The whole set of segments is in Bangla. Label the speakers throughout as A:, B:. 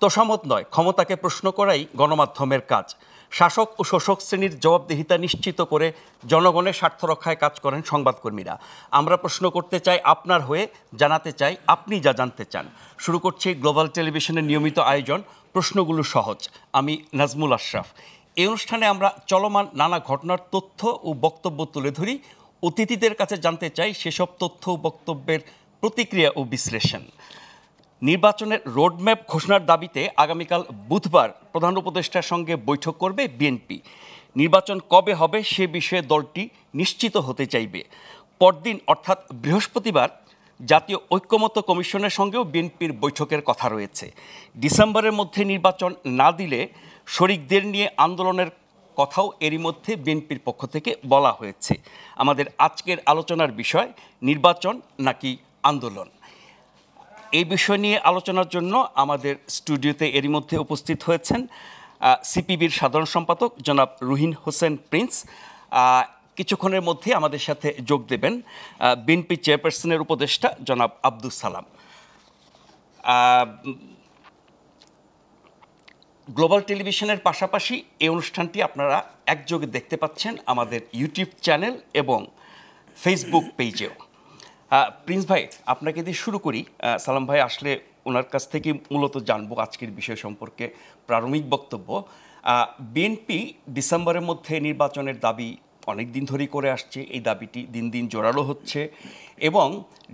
A: তোষামত নয়, ক্ষমতাকে প্রশ্ন করাই গণমাধ্যমের কাজ। শাসক ও শোষক শ্রেণীর জবাবদিহিতা নিশ্চিত করে জনগণের স্বার্থ রক্ষায় কাজ করেন সংবাদকর্মীরা। আমরা প্রশ্ন করতে চাই আপনার হয়ে, জানাতে চাই আপনি যা জানতে চান। শুরু করছি গ্লোবাল টেলিভিশনের নিয়মিত আয়োজন প্রশ্নগুলো সহজ। আমি নাজমুল আশরাফ। এই অনুষ্ঠানে আমরা চলমান নানা ঘটনার তথ্য ও বক্তব্য তুলে ধরি। অতিথিদের কাছে জানতে চাই সেসব তথ্য ও বক্তব্যের প্রতিক্রিয়া ও বিশ্লেষণ। নির্বাচনের রোডম্যাপ ঘোষণার দাবিতে আগামীকাল বুধবার প্রধান উপদেষ্টার সঙ্গে বৈঠক করবে বিএনপি। নির্বাচন কবে হবে সে বিষয়ে দলটি নিশ্চিত হতে চাইবে। পরদিন অর্থাৎ বৃহস্পতিবার জাতীয় ঐক্যমত্য কমিশনের সঙ্গেও বিএনপির বৈঠকের কথা রয়েছে। ডিসেম্বরের মধ্যে নির্বাচন না দিলে শরিকদের নিয়ে আন্দোলনের কথাও এরই মধ্যে বিএনপির পক্ষ থেকে বলা হয়েছে। আমাদের আজকের আলোচনার বিষয় নির্বাচন নাকি আন্দোলন। এই বিষয় নিয়ে আলোচনার জন্য আমাদের স্টুডিওতে এরই মধ্যে উপস্থিত হয়েছেন সিপিবির সাধারণ সম্পাদক জনাব রুহিন হোসেন প্রিন্স। কিছুক্ষণের মধ্যে আমাদের সাথে যোগ দেবেন বিএনপি চেয়ারপারসনের উপদেষ্টা জনাব আব্দুস সালাম। গ্লোবাল টেলিভিশনের পাশাপাশি এই অনুষ্ঠানটি আপনারা একযোগে দেখতে পাচ্ছেন আমাদের ইউটিউব চ্যানেল এবং ফেসবুক পেজেও। প্রিন্স ভাই, আপনাকে দিয়ে শুরু করি। সালাম ভাই আসলে ওনার কাছ থেকে মূলত জানবো আজকের বিষয় সম্পর্কে প্রারম্ভিক বক্তব্য। বিএনপি ডিসেম্বরের মধ্যে নির্বাচনের দাবি অনেক দিন ধরেই করে আসছে। এই দাবিটি দিন দিন জোরালো হচ্ছে এবং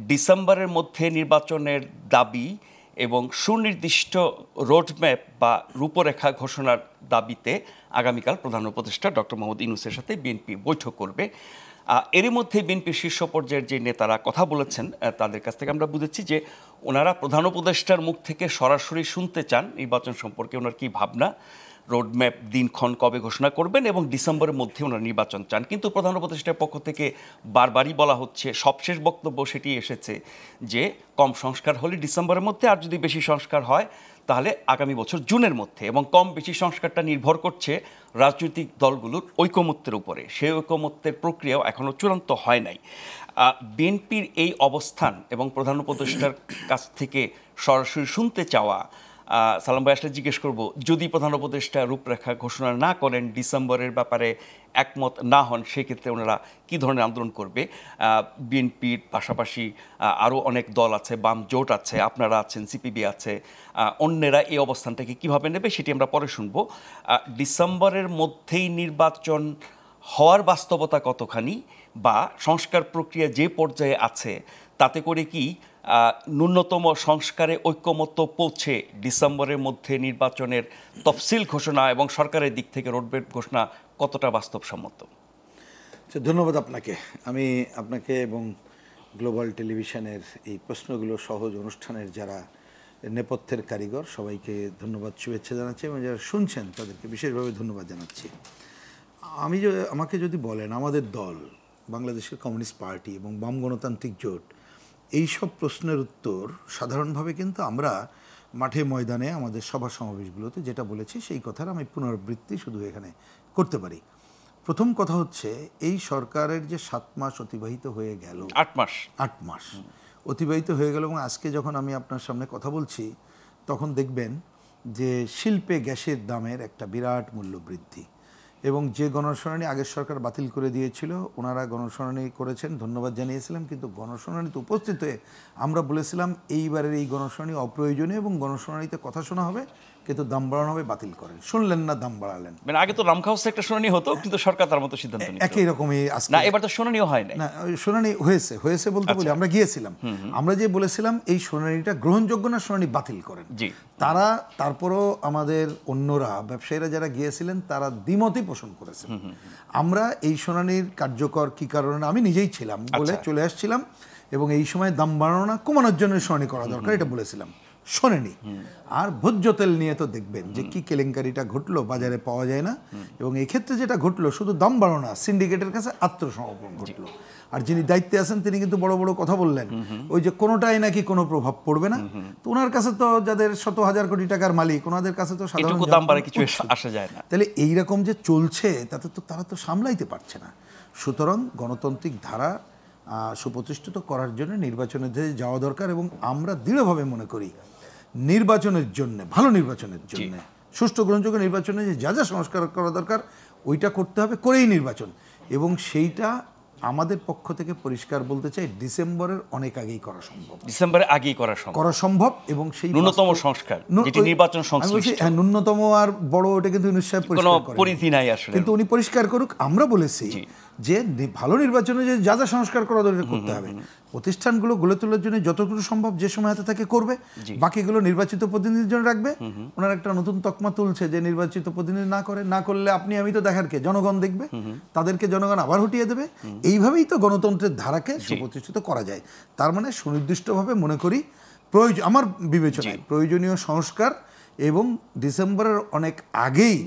A: ডিসেম্বরের মধ্যে নির্বাচনের দাবি এবং সুনির্দিষ্ট রোডম্যাপ বা রূপরেখা ঘোষণার দাবিতে আগামীকাল প্রধান উপদেষ্টা ডক্টর মোহাম্মদ ইউনূসের সাথে বিএনপি বৈঠক করবে। এরই মধ্যে বিএনপির শীর্ষ পর্যায়ের যে নেতারা কথা বলেছেন তাদের কাছ থেকে আমরা বুঝেছি যে ওনারা প্রধান উপদেষ্টার মুখ থেকে সরাসরি শুনতে চান নির্বাচন সম্পর্কে ওনার কী ভাবনা, রোডম্যাপ দিনক্ষণ কবে ঘোষণা করবেন এবং ডিসেম্বরের মধ্যে ওনারা নির্বাচন চান। কিন্তু প্রধান উপদেষ্টার পক্ষ থেকে বারবারই বলা হচ্ছে, সবশেষ বক্তব্য সেটি এসেছে যে কম সংস্কার হলে ডিসেম্বরের মধ্যে, আর যদি বেশি সংস্কার হয় তাহলে আগামী বছর জুনের মধ্যে। এবং কম বেশি সংস্কারটা নির্ভর করছে রাজনৈতিক দলগুলোর ঐকমত্যের উপরে। সেই ঐকমত্যের প্রক্রিয়াও এখনও চূড়ান্ত হয় নাই। বিএনপির এই অবস্থান এবং প্রধান উপদেষ্টার কাছ থেকে সরাসরি শুনতে চাওয়া, সালাম ভাই আসলে জিজ্ঞেস করব, যদি প্রধান উপদেষ্টা রূপরেখা ঘোষণা না করেন, ডিসেম্বরের ব্যাপারে একমত না হন, সেক্ষেত্রে ওনারা কী ধরনের আন্দোলন করবে? বিএনপির পাশাপাশি আরও অনেক দল আছে, বাম জোট আছে, আপনারা আছেন, সিপিবি আছে, অন্যেরা এই অবস্থানটাকে কীভাবে নেবে সেটি আমরা পরে শুনব। ডিসেম্বরের মধ্যেই নির্বাচন হওয়ার বাস্তবতা কতখানি, বা সংস্কার প্রক্রিয়া যে পর্যায়ে আছে তাতে করে কি ন্যূনতম সংস্কারে ঐক্যমত্য পৌঁছে ডিসেম্বরের মধ্যে নির্বাচনের তফসিল ঘোষণা এবং সরকারের দিক থেকে রোডম্যাপ ঘোষণা কতটা বাস্তবসম্মত?
B: ধন্যবাদ আপনাকে। আমি আপনাকে এবং গ্লোবাল টেলিভিশনের এই প্রশ্নগুলো সহজ অনুষ্ঠানের যারা নেপথ্যের কারিগর সবাইকে ধন্যবাদ, শুভেচ্ছা জানাচ্ছি এবং যারা শুনছেন তাদেরকে বিশেষভাবে ধন্যবাদ জানাচ্ছি। আমাকে যদি বলেন, আমাদের দল বাংলাদেশের কমিউনিস্ট পার্টি এবং বাম গণতান্ত্রিক জোট এই সব প্রশ্নের উত্তর সাধারণভাবে কিন্তু আমরা মাঠে ময়দানে আমাদের সভা সমাবেশগুলোতে যেটা বলেছি সেই কথার আমি পুনরাবৃত্তি শুধু এখানে করতে পারি। প্রথম কথা হচ্ছে, এই সরকারের যে 7 মাস অতিবাহিত হয়ে গেল, 8 মাস অতিবাহিত হয়ে গেল, এবং আজকে যখন আমি আপনার সামনে কথা বলছি তখন দেখবেন যে শিল্পে গ্যাসের দামের একটা বিরাট মূল্য বৃদ্ধি, এবং যে গণশুনানি আগের সরকার বাতিল করে দিয়েছিল ওনারা গণশুনানি করেছেন, ধন্যবাদ জানিয়েছিলাম। কিন্তু গণশুনানিতে উপস্থিত হয়ে আমরা বলেছিলাম এইবারের এই গণশুনানি অপ্রয়োজনীয় এবং গণশুনানিতে কথা শোনা হবে কিন্তু দাম বাড়ানো হবে, বাতিল করেন, শুনলেন না, দাম বাড়ালেন।
A: মানে আগে তো রামখাউসে একটা শুনানি হতো, কিন্তু সরকার তার মতো সিদ্ধান্ত নিল।
B: একই রকমই
A: না, এবার তো শুনানিও হয় না।
B: শুনানি হয়েছে বলতে বলি আমরা গিয়েছিলাম, আমরা যে বলেছিলাম এই শুনানিটা গ্রহণযোগ্য না, শুনানি বাতিল করেন। তারা তারপরও আমাদের অন্যরা ব্যবসায়ীরা যারা গিয়েছিলেন তারা দ্বিমতই পোষণ করেছেন। আমরা এই শুনানির কার্যকর কি কারণে আমি নিজেই ছিলাম বলে চলে আসছিলাম, এবং এই সময় দাম বাড়ানো না, কমানোর জন্য শুনানি করা দরকার এটা বলেছিলাম, শোনেনি। আর ভোজ্য তেল নিয়ে তো দেখবেন যে কি কেলেঙ্কারিটা ঘটলো, বাজারে পাওয়া যায় না, এবং এই ক্ষেত্রে যেটা ঘটলো শুধু দাম বাড়ানো না, সিন্ডিকেটের কাছে আত্মসমর্পণ ঘটলো। আর যিনি দায়িত্বে আছেন তিনি কিন্তু বড় বড় কথা বললেন, ওই যে কোনোটাই নাকি কোনো প্রভাব পড়বে না। তো ওনার কাছে তো যাদের শত হাজার কোটি টাকার মালিক, ওনাদের কাছে তো সাধারণ দাম বাড়ে কিছু আসা যায় না। তাহলে এইরকম যে চলছে তাতে তো তারা তো সামলাইতে পারছে না। সুতরাং গণতান্ত্রিক ধারা সুপ্রতিষ্ঠিত করার জন্য নির্বাচনের দিকে যাওয়া দরকার, এবং আমরা দৃঢ়ভাবে মনে করি নির্বাচনের জন্য, ভালো নির্বাচনের জন্য, সুষ্ঠু গ্রহণযোগ্য নির্বাচনে যে যা যা সংস্কার করা দরকার ওইটা করতে হবে, করেই নির্বাচন। এবং সেইটা আমাদের পক্ষ থেকে পরিষ্কার বলতে চাই, ডিসেম্বরের অনেক আগেই করা সম্ভব,
A: ডিসেম্বরে আগেই করা সম্ভব।
B: এবং সেই
A: ন্যূনতম সংস্কার যেটি নির্বাচন সংশ্লিষ্ট,
B: হ্যাঁ, ন্যূনতম আর বড় ওটা কিন্তু নিশ্চয় পরিষ্কার করেন,
A: পরিধি নাই আসলে,
B: কিন্তু উনি পরিষ্কার করুক। আমরা বলেছি যে ভালো নির্বাচনে যে যা যা সংস্কার করা দরকার করতে হবে, প্রতিষ্ঠানগুলো গড়ে তোলার জন্য যতটুকু সম্ভব যে সময় হাতে থাকে করবে, বাকিগুলো নির্বাচিত প্রতিনিধির জন্য রাখবে। ওনার একটা নতুন তকমা তুলছে যে নির্বাচিত প্রতিনিধি না করলে আপনি আমি তো দেখার কে, জনগণ দেখবে, তাদেরকে জনগণ আবার হটিয়ে দেবে। এইভাবেই তো গণতন্ত্রের ধারাকে সুপ্রতিষ্ঠিত করা যায়। তার মানে সুনির্দিষ্টভাবে মনে করি আমার বিবেচনায় প্রয়োজনীয় সংস্কার এবং ডিসেম্বরের অনেক আগেই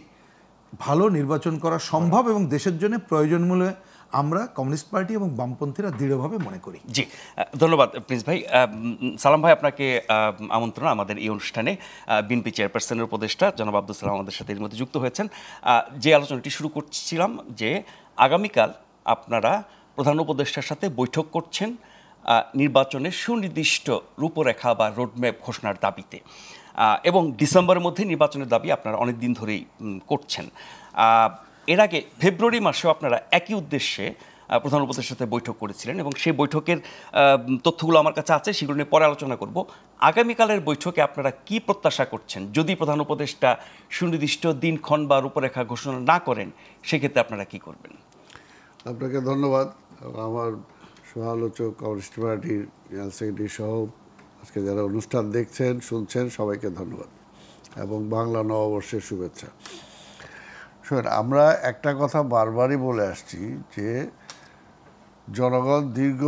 B: ভালো নির্বাচন করা সম্ভব এবং দেশের জন্য প্রয়োজন মূল্যে আমরা কমিউনিস্ট পার্টি এবং বামপন্থীরা দৃঢ়ভাবে মনে করি।
A: জি, ধন্যবাদ প্রিন্স ভাই। সালাম ভাই, আপনাকে আমন্ত্রণ আমাদের এই অনুষ্ঠানে। বিএনপি চেয়ারপারসনের উপদেষ্টা জনাব আব্দুল সালাম আমাদের সাথে এর মধ্যে যুক্ত হয়েছেন। যে আলোচনাটি শুরু করছিলাম যে আগামীকাল আপনারা প্রধান উপদেষ্টার সাথে বৈঠক করছেন নির্বাচনের সুনির্দিষ্ট রূপরেখা বা রোডম্যাপ ঘোষণার দাবিতে, এবং ডিসেম্বরের মধ্যে নির্বাচনের দাবি আপনারা অনেক দিন ধরেই করছেন। এর আগে ফেব্রুয়ারি মাসেও আপনারা একই উদ্দেশ্যে প্রধান উপদেষ্টার সাথে বৈঠক করেছিলেন এবং সেই বৈঠকের তথ্যগুলো আমার কাছে আছে, সেগুলো নিয়ে পরে আলোচনা করব। আগামীকালের বৈঠকে আপনারা কি প্রত্যাশা করছেন? যদি প্রধান উপদেষ্টা সুনির্দিষ্ট দিনক্ষণ বা রূপরেখা ঘোষণা না করেন, সেক্ষেত্রে আপনারা কি করবেন?
C: আপনাকে ধন্যবাদ। আমার সহ-আলোচক কমিউনিস্ট পার্টির জেনারেল সেক্রেটারি সহ আজকে যারা অনুষ্ঠান দেখছেন শুনছেন সবাইকে ধন্যবাদ এবং বাংলা নববর্ষের শুভেচ্ছা। শোনেন, আমরা একটা কথা বারবারই বলে আসছি যে জনগণ দীর্ঘ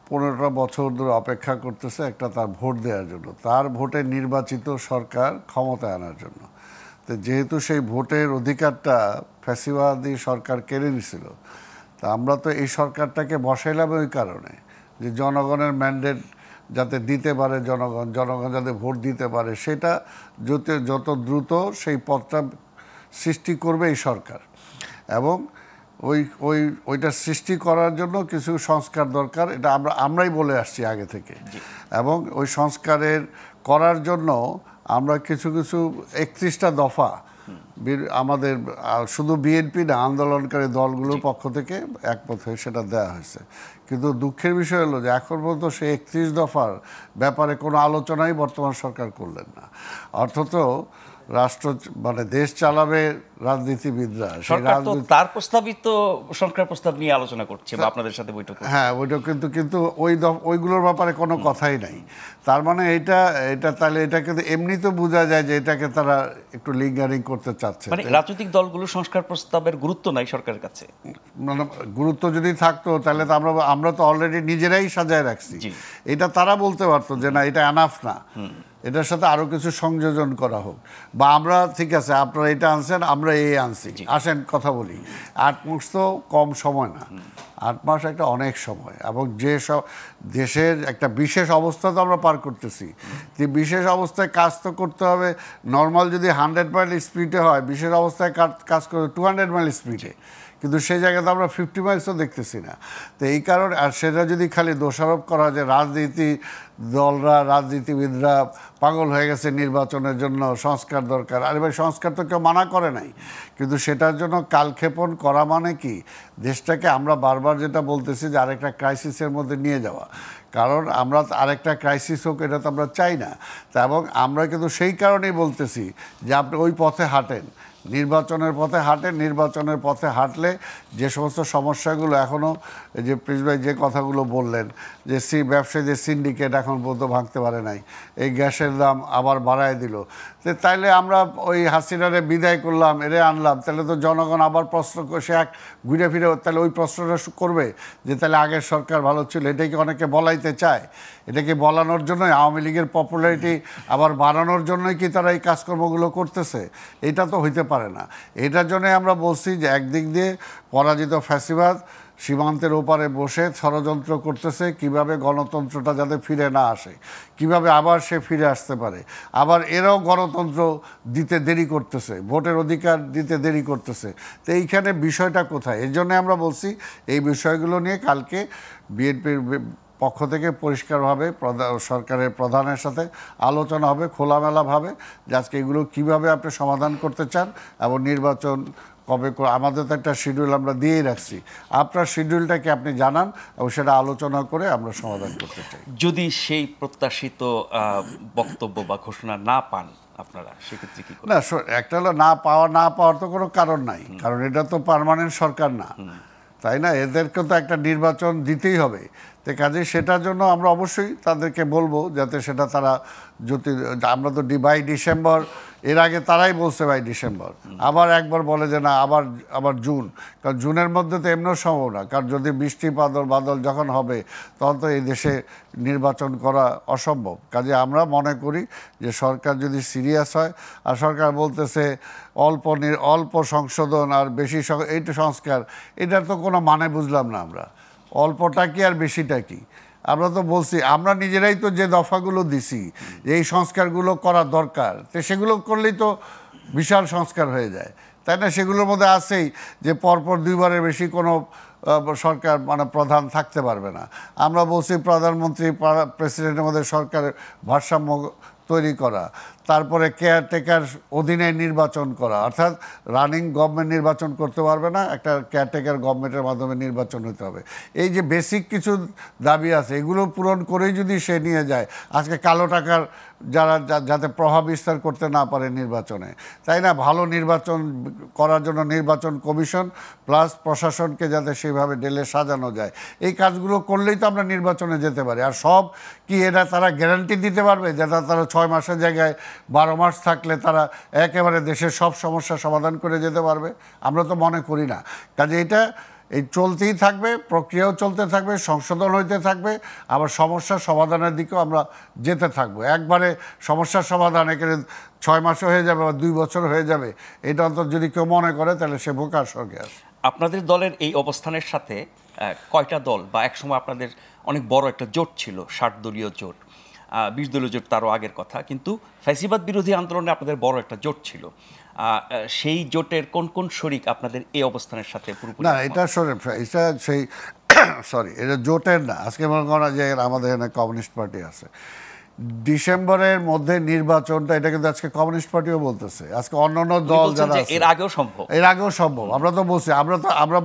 C: 15টা বছর ধরে অপেক্ষা করতেছে একটা তার ভোট দেওয়ার জন্য, তার ভোটে নির্বাচিত সরকার ক্ষমতায় আনার জন্য। তো যেহেতু সেই ভোটের অধিকারটা ফ্যাসিবাদী সরকার কেড়ে নিছিল, তা আমরা তো এই সরকারটাকে বসাইলাম ওই কারণে যে জনগণের ম্যান্ডেট যাতে দিতে পারে, জনগণ যাতে ভোট দিতে পারে, সেটা যত দ্রুত সেই পথটা সৃষ্টি করবে এই সরকার। এবং ওইটা সৃষ্টি করার জন্য কিছু সংস্কার দরকার, এটা আমরাই বলে আসছি আগে থেকে। এবং ওই সংস্কারের করার জন্য আমরা কিছু 31টা দফা আমাদের শুধু বিএনপি না, আন্দোলনকারী দলগুলোর পক্ষ থেকে একমত হয়ে সেটা দেওয়া হয়েছে। কিন্তু দুঃখের বিষয় হলো যে এখন পর্যন্ত সেই 31 দফার ব্যাপারে কোনো আলোচনাই বর্তমান সরকার করলেন না। অর্থত রাষ্ট্র মানে দেশ চালাবে রাজনীতিবিদরা,
A: তার প্রস্তাবিত সংস্কার প্রস্তাব নিয়ে আলোচনা করছে বা আপনাদের সাথে বৈঠক,
C: হ্যাঁ বৈঠক, কিন্তু ওইগুলোর ব্যাপারে কোনো কথাই নাই। তার মানে এটা তাহলে এটা কিন্তু এমনি তো বোঝা যায় যে এটাকে তারা একটু লিঙ্গারিং করতে চাচ্ছে।
A: মানে রাজনৈতিক দলগুলো সংস্কার প্রস্তাবের গুরুত্ব নাই সরকারের কাছে।
C: মানে গুরুত্ব যদি থাকতো তাহলে তো আমরা তো অলরেডি নিজেরাই সাজায় রাখছি। এটা তারা বলতে পারতো যে না, এটা এনাফ না, এটার সাথে আরো কিছু সংযোজন করা হোক, বা আমরা ঠিক আছে আপনারা এটা আনছেন, আমরা এই আনছি, আসেন কথা বলি। 8 মাস তো কম সময় না, 8 মাস একটা অনেক সময়। এবং যে সব দেশের একটা বিশেষ অবস্থা তো আমরা পার করতেছি, যে বিশেষ অবস্থায় কাজ তো করতে হবে। নর্মাল যদি 100 মাইল স্পিডে হয়, বিশেষ অবস্থায় কাজ করবে 200 মাইল স্পিডে, কিন্তু সেই জায়গাতে আমরা 50 মাইলসও দেখতেছি না। তো এই কারণে, আর সেটা যদি খালি দোষারোপ করা যে রাজনীতিবিদরা পাগল হয়ে গেছে নির্বাচনের জন্য, সংস্কার দরকার, আরে ভাই সংস্কার তো কেউ মানা করে নাই, কিন্তু সেটার জন্য কালক্ষেপণ করা মানে কি দেশটাকে আমরা বারবার যেটা বলতেছি যে আরেকটা ক্রাইসিসের মধ্যে নিয়ে যাওয়া। কারণ আমরা আরেকটা ক্রাইসিস হোক এটা তো আমরা চাই না। তা এবং আমরা কিন্তু সেই কারণেই বলতেছি যে আপনি ওই পথে হাঁটেন, নির্বাচনের পথে হাঁটেন। নির্বাচনের পথে হাঁটলে যে সমস্ত সমস্যাগুলো এখনও, যে প্রিন্স ভাই যে কথাগুলো বললেন যে ব্যবসায়ীদের সিন্ডিকেট এখন পর্যন্ত ভাঙতে পারে নাই, এই গ্যাসের দাম আবার বাড়ায় দিল, তাইলে আমরা ওই হাসিনারে বিদায় করলাম, এরে আনলাম, তাহলে তো জনগণ আবার প্রশ্ন সে ঘুরে ফিরে তাহলে ওই প্রশ্নটা করবে যে তাহলে আগের সরকার ভালো ছিল। এটাকে অনেকে বলাইতে চায়, এটাকে বলানোর জন্যই আওয়ামী লীগের পপুলারিটি আবার বাড়ানোর জন্যই কি তারা এই কাজকর্মগুলো করতেছে? এটা তো হইতে পারে না। এটার জন্যই আমরা বলছি যে একদিক দিয়ে পরাজিত ফ্যাসিবাদ সীমান্তের ওপারে বসে ষড়যন্ত্র করতেছে কিভাবে গণতন্ত্রটা যাতে ফিরে না আসে, কিভাবে আবার সে ফিরে আসতে পারে। আবার এরাও গণতন্ত্র দিতে দেরি করতেছে, ভোটের অধিকার দিতে দেরি করতেছে। তো এইখানে বিষয়টা কোথায়? এর জন্য আমরা বলছি এই বিষয়গুলো নিয়ে কালকে বিএনপির পক্ষ থেকে পরিষ্কারভাবে সরকারের প্রধানের সাথে আলোচনা হবে খোলামেলাভাবে যে আজকে এগুলো কীভাবে আপনি সমাধান করতে চান এবং নির্বাচন কবে আমাদের তো একটা শিডিউল আমরা দিয়েই রাখছি, আপনার শিডিউলটাকে আপনি জানান এবং সেটা আলোচনা করে আমরা সমাধান করতে চাই।
A: যদি সেই প্রত্যাশিত বক্তব্য বা ঘোষণা না পান আপনারা সেক্ষেত্রে কি করবেন?
C: না, একটা হলো না পাওয়ার তো কোনো কারণ নাই, কারণ এটা তো পার্মানেন্ট সরকার না, তাই না? এদেরকে তো একটা নির্বাচন দিতেই হবে। তো কাজে সেটার জন্য আমরা অবশ্যই তাদেরকে বলবো যাতে সেটা তারা যদি আমরা তো বাই ডিসেম্বর, এর আগে তারাই বলছে বাই ডিসেম্বর, আবার একবার বলে যে না আবার জুন, কারণ জুনের মধ্যে তো এমনিও সম্ভব না, কারণ যদি বৃষ্টি বাদল যখন হবে তখন তো এই দেশে নির্বাচন করা অসম্ভব। কাজে আমরা মনে করি যে সরকার যদি সিরিয়াস হয়, আর সরকার বলতেছে অল্প সংশোধন আর বেশি এইটা সংস্কার, এটার তো কোনো মানে বুঝলাম না আমরা। অল্পটা কি আর বেশিটা কি? আমরা তো বলছি, আমরা নিজেরাই তো যে দফাগুলো দিছি এই সংস্কারগুলো করা দরকার, তো সেগুলো করলেই তো বিশাল সংস্কার হয়ে যায়, তাই না? সেগুলোর মধ্যে আছেই যে পরপর 2 বারের বেশি কোনো সরকার প্রধান থাকতে পারবে না। আমরা বলছি প্রধানমন্ত্রী প্রেসিডেন্টের মধ্যে সরকারের ভারসাম্য তৈরি করা, তারপরে কেয়ারটেকার অধীনে নির্বাচন করা, অর্থাৎ রানিং গভর্নমেন্ট নির্বাচন করতে পারবে না, একটা কেয়ারটেকার গভর্নমেন্টের মাধ্যমে নির্বাচন হতে হবে। এই যে বেসিক কিছু দাবি আছে এগুলো পূরণ করেই যদি সে নিয়ে যায়, আজকে কালো টাকার যাতে প্রভাব বিস্তার করতে না পারে নির্বাচনে, তাই না? ভালো নির্বাচন করার জন্য নির্বাচন কমিশন প্লাস প্রশাসনকে যাতে সেইভাবে ঢেলে সাজানো যায়, এই কাজগুলো করলেই তো আমরা নির্বাচনে যেতে পারি। আর সব কি এটা তারা গ্যারান্টি দিতে পারবে যে তারা 6 মাসের জায়গায় 12 মাস থাকলে তারা একেবারে দেশের সব সমস্যা সমাধান করে যেতে পারবে? আমরা তো মনে করি না। কাজে এটা এই চলতেই থাকবে, প্রক্রিয়াও চলতে থাকবে, সংশোধন হইতে থাকবে, আবার সমস্যার সমাধানের দিকেও আমরা যেতে থাকবো। একবারে সমস্যার সমাধান এখানে 6 মাসও হয়ে যাবে বা 2 বছর হয়ে যাবে, এটা অন্তত যদি কেউ মনে করে তাহলে সে বোকার স্বর্গে আসে।
A: আপনাদের দলের এই অবস্থানের সাথে কয়টা দল বা একসময় আপনাদের অনেক বড় একটা জোট ছিল, 60 দলীয় জোট, 20 দলীয় জোট তারও আগের কথা, কিন্তু ফ্যাসিবাদ বিরোধী আন্দোলনে আপনাদের বড় একটা জোট ছিল, সেই জোটের কোন কোন শরিক আপনাদের এই অবস্থানের সাথে পুরোপুরি?
C: না, এটা সেই সরি, এটা জোটের না। আজকে মনে করা যে আমাদের এখানে কমিউনিস্ট পার্টি আছে, ডিসেম্বরের মধ্যে নির্বাচনটা, এটা কিন্তু আজকে কমিউনিস্ট পার্টিও বলতেছে, আজকে অন্যান্য দল যারা
A: এর আগেও সম্ভব।
C: আমরা তো বলছি, আমরা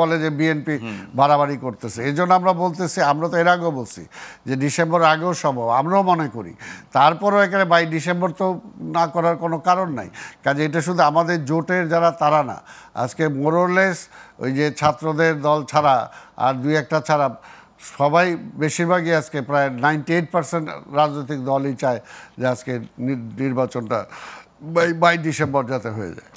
C: বলে যে বিএনপি বাড়াবাড়ি করতেছে, এই জন্য আমরা বলতেছি, আমরা তো এর আগেও বলছি যে ডিসেম্বর আগেও সম্ভব, আমরাও মনে করি। তারপরেও এখানে বাই ডিসেম্বর তো না করার কোনো কারণ নাই। কাজে এটা শুধু আমাদের জোটের যারা তারা না, আজকে মোরলেস ওই যে ছাত্রদের দল ছাড়া আর 2-1টা ছাড়া সবাই, বেশিরভাগই আজকে প্রায় 98% রাজনৈতিক দলই চায় যে আজকে নির্বাচনটা বাই ডিসেম্বর যাতে হয়ে যায়।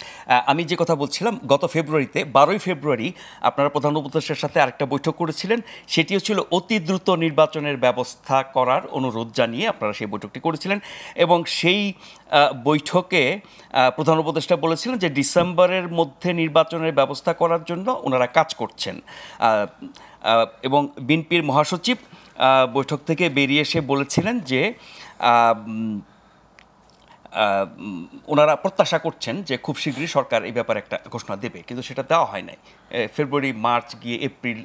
A: আমি যে কথা বলছিলাম, গত ফেব্রুয়ারিতে 12ই ফেব্রুয়ারি আপনারা প্রধান উপদেষ্টার সাথে আরেকটা বৈঠক করেছিলেন, সেটিও ছিল অতি দ্রুত নির্বাচনের ব্যবস্থা করার অনুরোধ জানিয়ে আপনারা সেই বৈঠকটি করেছিলেন, এবং সেই বৈঠকে প্রধান উপদেষ্টা বলেছিলেন যে ডিসেম্বরের মধ্যে নির্বাচনের ব্যবস্থা করার জন্য ওনারা কাজ করছেন, এবং বিএনপির মহাসচিব বৈঠক থেকে বেরিয়ে এসে বলেছিলেন যে ওনারা প্রত্যাশা করছেন যে খুব শীঘ্রই সরকার এই ব্যাপারে একটা ঘোষণা দেবে, কিন্তু সেটা দেওয়া হয় নাই। ফেব্রুয়ারি, মার্চ গিয়ে এপ্রিল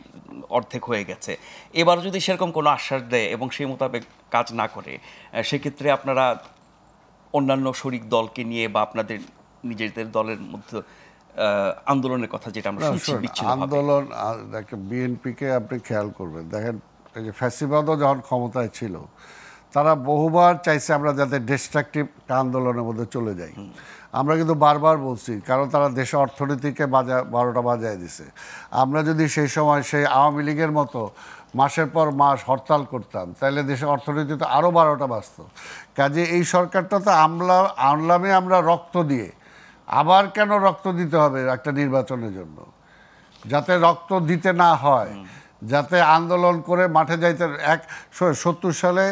A: অর্ধেক হয়ে গেছে। এবার যদি সেরকম কোনো আশ্বাস দেয় এবং সেই মোতাবেক কাজ না করে, সেক্ষেত্রে আপনারা অন্যান্য শরিক দলকে নিয়ে বা আপনাদের নিজেদের দলের মধ্যে আন্দোলনের কথা যেটা আমরা শুনছি,
C: আন্দোলন, বিএনপিকে আপনি খেয়াল করবেন, দেখেন এই যে ফ্যাসিবাদও যখন ক্ষমতায় ছিল, তারা বহুবার চাইছে আমরা যাতে ডিস্ট্রাকটিভ আন্দোলনের মধ্যে চলে যাই। আমরা কিন্তু বারবার বলছি, কারণ তারা দেশে অর্থনীতিকে 12টা বাজায় দিছে। আমরা যদি সেই সময় সেই আওয়ামী লীগের মতো মাসের পর মাস হরতাল করতাম, তাহলে দেশে অর্থনীতি তো আরও 12টা বাজত। কাজে এই সরকারটা তো আমলামে আমরা রক্ত দিয়ে, আবার কেন রক্ত দিতে হবে একটা নির্বাচনের জন্য? যাতে রক্ত দিতে না হয়, যাতে আন্দোলন করে মাঠে যাইতে। 70 সালে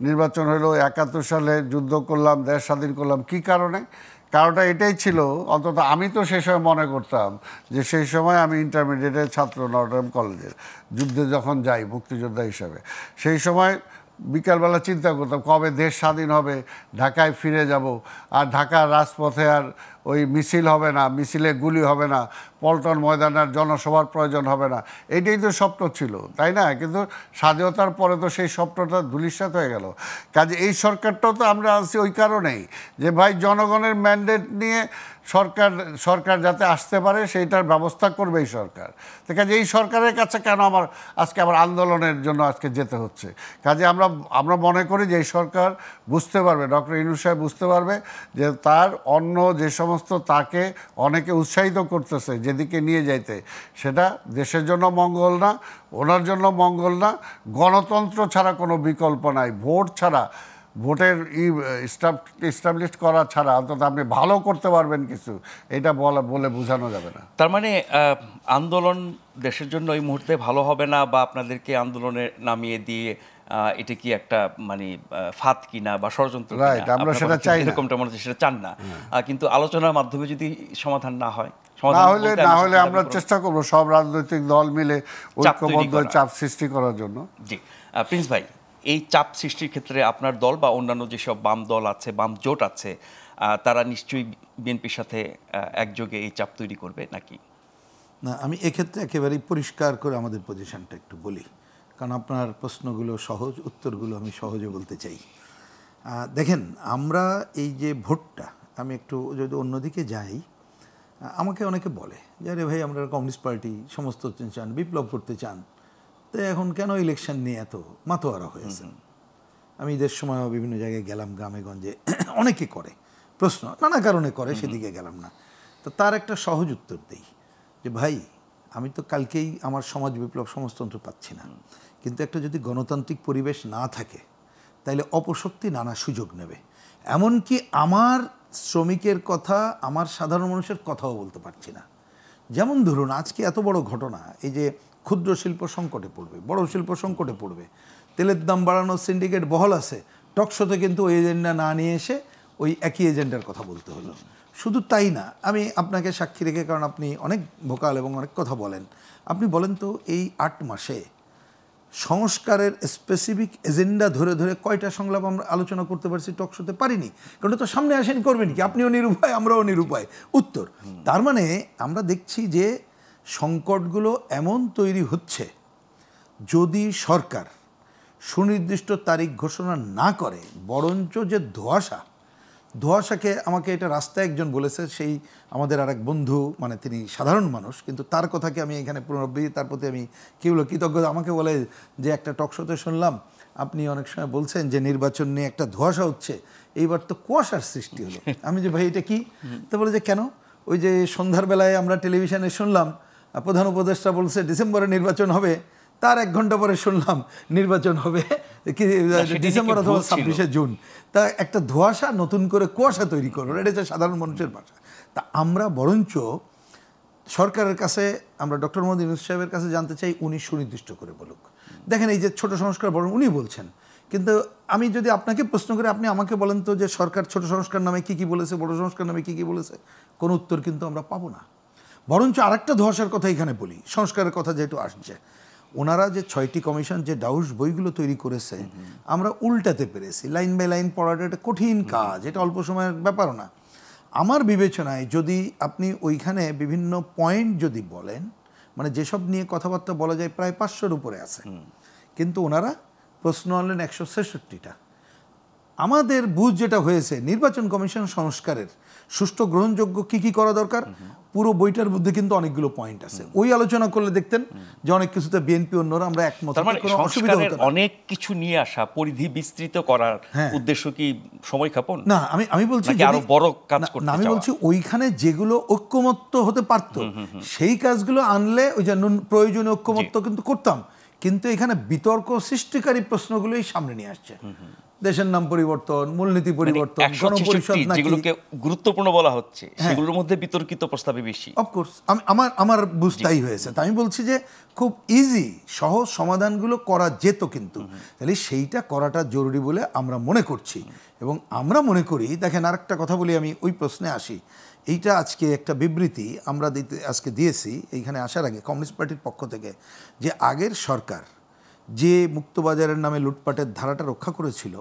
C: নির্বাচন হলো, 71 সালে যুদ্ধ করলাম, দেশ স্বাধীন করলাম, কি কারণে? কারণটা এটাই ছিল, অন্তত আমি তো সেই সময় মনে করতাম যে সেই সময় আমি ইন্টারমিডিয়েটের ছাত্র, নটরডেম কলেজের, যুদ্ধে যখন যাই মুক্তিযোদ্ধা হিসাবে, সেই সময় বিকালবেলা চিন্তা করতাম কবে দেশ স্বাধীন হবে, ঢাকায় ফিরে যাব, আর ঢাকার রাজপথে আর ওই মিছিল হবে না, মিছিলে গুলি হবে না, পল্টন ময়দানের জনসভার প্রয়োজন হবে না। এইটাই তো স্বপ্ন ছিল, তাই না? কিন্তু স্বাধীনতার পরে তো সেই স্বপ্নটা ধূলিসাৎ হয়ে গেল। কাজে এই সরকারটাও তো আমরা আছি ওই কারণেই যে ভাই জনগণের ম্যান্ডেট নিয়ে সরকার যাতে আসতে পারে সেইটার ব্যবস্থা করবে এই সরকার। তো কাজে এই সরকারের কাছে কেন আজকে আবার আন্দোলনের জন্য আজকে যেতে হচ্ছে? কাজে আমরা মনে করি যে এই সরকার বুঝতে পারবে, ডক্টর ইউনূস সাহেব বুঝতে পারবে যে তার অন্য যে সমস্ত তাকে অনেকে উৎসাহিত করতেছে যেদিকে নিয়ে যাইতে, সেটা দেশের জন্য মঙ্গল না, ওনার জন্য মঙ্গল না। গণতন্ত্র ছাড়া কোনো বিকল্প নাই, ভোট ছাড়া, ভোটের এস্টাবলিশ করা ছাড়া অন্তত আপনি ভালো করতে পারবেন কিছু, এটা বলে বোঝানো যাবে না।
A: তার মানে আন্দোলন দেশের জন্য এই মুহূর্তে ভালো হবে না, বা আপনাদেরকে আন্দোলনে নামিয়ে দিয়ে এটা কি একটা মানে ফাঁদ কিনা বা ষড়যন্ত্র কিনা,
C: আমরা সেটা চাই না,
A: এরকমটা মনে হচ্ছে সেটা চান না। কিন্তু আলোচনার মাধ্যমে যদি সমাধান না হয়,
C: না হলে আমরা চেষ্টা করব সব রাজনৈতিক দল মিলে ঐক্যবদ্ধ চাপ সৃষ্টি করার জন্য।
A: জি প্রিন্স ভাই, এই চাপ সৃষ্টির ক্ষেত্রে আপনার দল বা অন্যান্য যেসব বাম দল আছে, বাম জোট আছে, তারা নিশ্চয়ই বিএনপির সাথে একযোগে এই চাপ তৈরি করবে নাকি?
B: না, আমি এক্ষেত্রে একেবারেই পরিষ্কার করে আমাদের পজিশনটা একটু বলি, কারণ আপনার প্রশ্নগুলো সহজ, উত্তরগুলো আমি সহজে বলতে চাই। দেখেন, আমরা এই যে ভোটটা, আমি একটু যদি অন্যদিকে যাই, আমাকে অনেকে বলে যে আরে ভাই আমরা কমিউনিস্ট পার্টি সমস্ত চান, বিপ্লব করতে চান, তো এখন কেন ইলেকশন নিয়ে এত মাতোয়ারা হয়েছে? আমি ঈদের সময়ও বিভিন্ন জায়গায় গেলাম, গ্রামে গঞ্জে, অনেকে করে প্রশ্ন, নানা কারণে করে, সেদিকে গেলাম না। তো তার একটা সহজ উত্তর দিই যে ভাই, আমি তো কালকেই আমার সমাজ বিপ্লব সমাজতন্ত্র পাচ্ছি না, কিন্তু একটা যদি গণতান্ত্রিক পরিবেশ না থাকে তাইলে অপশক্তি নানা সুযোগ নেবে। এমনকি আমার শ্রমিকের কথা, আমার সাধারণ মানুষের কথাও বলতে পারছি না। যেমন ধরুন আজকে এত বড় ঘটনা, এই যে ক্ষুদ্র শিল্প সংকটে পড়বে, বড় শিল্প সংকটে পড়বে, তেলের দাম বাড়ানোর সিন্ডিকেট বহল আছে, টকশোতে কিন্তু ওই এজেন্ডা না নিয়ে এসে ওই একই এজেন্ডার কথা বলতে হলো। শুধু তাই না, আমি আপনাকে সাক্ষী রেখে, কারণ আপনি অনেক ভোকাল এবং অনেক কথা বলেন, আপনি বলেন তো এই 8 মাসে সংস্কারের স্পেসিফিক এজেন্ডা ধরে ধরে কয়টা সংলাপ আমরা আলোচনা করতে পারছি টকশোতে? পারিনি, কারণ তো সামনে আসেনি, করবেন কি? আপনিও নিরুপায়, আমরাও নিরুপায়। উত্তর, তার মানে আমরা দেখছি যে সংকটগুলো এমন তৈরি হচ্ছে, যদি সরকার সুনির্দিষ্ট তারিখ ঘোষণা না করে, বরঞ্চ যে ধোঁয়াশাকে, আমাকে এটা রাস্তায় একজন বলেছে, সেই আমাদের আর এক বন্ধু, মানে তিনি সাধারণ মানুষ, কিন্তু তার কথাকে আমি এখানে পুনরাবৃত্তি, তার প্রতি আমি কী বলবো, কৃতজ্ঞতা। আমাকে বলে যে একটা টকশোতে শুনলাম আপনি অনেক সময় বলছেন যে নির্বাচন নিয়ে একটা ধোঁয়াশা হচ্ছে, এইবার তো কুয়াশার সৃষ্টি হলো। আমি যে ভাই এটা কি? তো বলে যে কেন, ওই যে সন্ধ্যার বেলায় আমরা টেলিভিশনে শুনলাম প্রধান উপদেষ্টা বলছে ডিসেম্বরে নির্বাচন হবে, তার 1 ঘন্টা পরে শুনলাম নির্বাচন হবে কি ডিসেম্বর অথবা 26শে জুন। তা একটা ধোঁয়াশা, নতুন করে কুয়াশা তৈরি করবো, এটা হচ্ছে সাধারণ মানুষের ভাষা। তা আমরা বরঞ্চ সরকারের কাছে, আমরা ডক্টর মোহাম্মদ ইউনূস সাহেবের কাছে জানতে চাই, উনি সুনির্দিষ্ট করে বলুক। দেখেন, এই যে ছোট সংস্কার বরং উনি বলছেন, কিন্তু আমি যদি আপনাকে প্রশ্ন করি, আপনি আমাকে বলেন তো যে সরকার ছোট সংস্কার নামে কী কী বলেছে, বড় সংস্কার নামে কী কী বলেছে? কোনো উত্তর কিন্তু আমরা পাবো না। বরঞ্চ আরেকটা ধোঁয়াশার কথা এখানে বলি, সংস্কারের কথা যেহেতু আসছে, ওনারা যে 6টি কমিশন যে ডাউস বইগুলো তৈরি করেছে, আমরা উল্টাতে পেরেছি। লাইন বাই লাইন পড়াটা একটা কঠিন কাজ, এটা অল্প সময়ের ব্যাপারও না। আমার বিবেচনায় যদি আপনি ওইখানে বিভিন্ন পয়েন্ট যদি বলেন, মানে যেসব নিয়ে কথাবার্তা বলা যায় প্রায় 500-র উপরে আছে, কিন্তু ওনারা প্রশ্ন আনলেন 166টা। আমাদের বুঝ যেটা হয়েছে, নির্বাচন কমিশন সংস্কারের সুষ্ঠু গ্রহণযোগ্য কি কি করা দরকার, পুরো বইটার মধ্যে কিন্তু অনেকগুলো পয়েন্ট আছে। ওই আলোচনা করলে দেখতেন যে অনেক কিছুতে বিএনপি অন্যরা আমরা একমত, কোনো অসুবিধা হতো না।
A: অনেক কিছু নিয়ে আসা, পরিধি বিস্তৃত করার উদ্দেশ্য কি সময় ক্ষেপণ?
B: না, আমি বলছি
A: আরো বড় কাজ করতে চাও।
B: আমি বলছি ওইখানে যেগুলো ঐক্যমত্য হতে পারত, সেই কাজগুলো আনলে ওই যে প্রয়োজনীয় ঐক্যমত্য কিন্তু করতাম। কিন্তু এখানে বিতর্ক সৃষ্টিকারী প্রশ্নগুলোই সামনে নিয়ে আসছে। দেশের নাম পরিবর্তন, মূলনীতি পরিবর্তন, গণপরিষদ নাকি,
A: যেগুলোকে গুরুত্বপূর্ণ বলা হচ্ছে, সেগুলোর মধ্যে বিতর্কিত প্রস্তাবে বেশি।
B: অফকোর্স আমার বুঝতেই হয়েছে। তাই আমি বলছি যে খুব ইজি, সহজ সমাধানগুলো করা যেত, কিন্তু তাহলে সেইটা করাটা জরুরি বলে আমরা মনে করছি। এবং আমরা মনে করি, দেখেন আরেকটা কথা বলি, আমি ওই প্রশ্নে আসি। এইটা আজকে একটা বিবৃতি আমরা আজকে দিয়েছি এইখানে আসার আগে কমিউনিস্ট পার্টির পক্ষ থেকে, যে আগের সরকার যে মুক্তবাজারের নামে লুটপাটের ধারাটা রক্ষা করেছিল,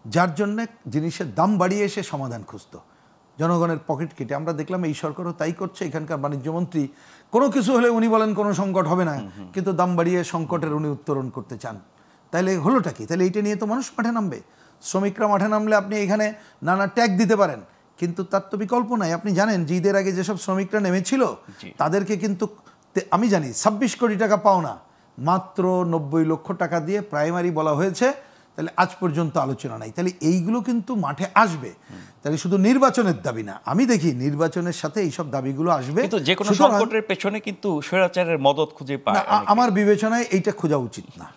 B: যার জন্যে জিনিসের দাম বাড়িয়ে এসে সমাধান খুঁজত, জনগণের পকেট কেটে। আমরা দেখলাম এই সরকারও তাই করছে। এখানকার বাণিজ্যমন্ত্রী কোনো কিছু হলে উনি বলেন কোনো সংকট হবে না, কিন্তু দাম বাড়িয়ে সংকটের উনি উত্তরণ করতে চান। তাহলে হলোটা কি? তাহলে এইটা নিয়ে তো মানুষ মাঠে নামবে। শ্রমিকরা মাঠে নামলে আপনি এখানে নানা ট্যাগ দিতে পারেন, কিন্তু তার তো বিকল্প নাই। আপনি জানেন যে ঈদের আগে যেসব শ্রমিকরা নেমেছিল তাদেরকে কিন্তু আমি জানি 26 কোটি টাকা পাওনা, মাত্র 90 লক্ষ টাকা দিয়ে প্রাইমারি বলা হয়েছে। তাহলে আজ পর্যন্ত আলোচনা নাই। তাহলে এইগুলো কিন্তু মাঠে আসবে। তাহলে শুধু নির্বাচনের দাবি না, আমি দেখি নির্বাচনের সাথে এইসব দাবিগুলো আসবে।
A: কিন্তু যে কোনো সংকটের পেছনে কিন্তু স্বৈরাচারের মদত খুঁজে পায়।
B: আমার বিবেচনায় এইটা খোঁজা উচিত না।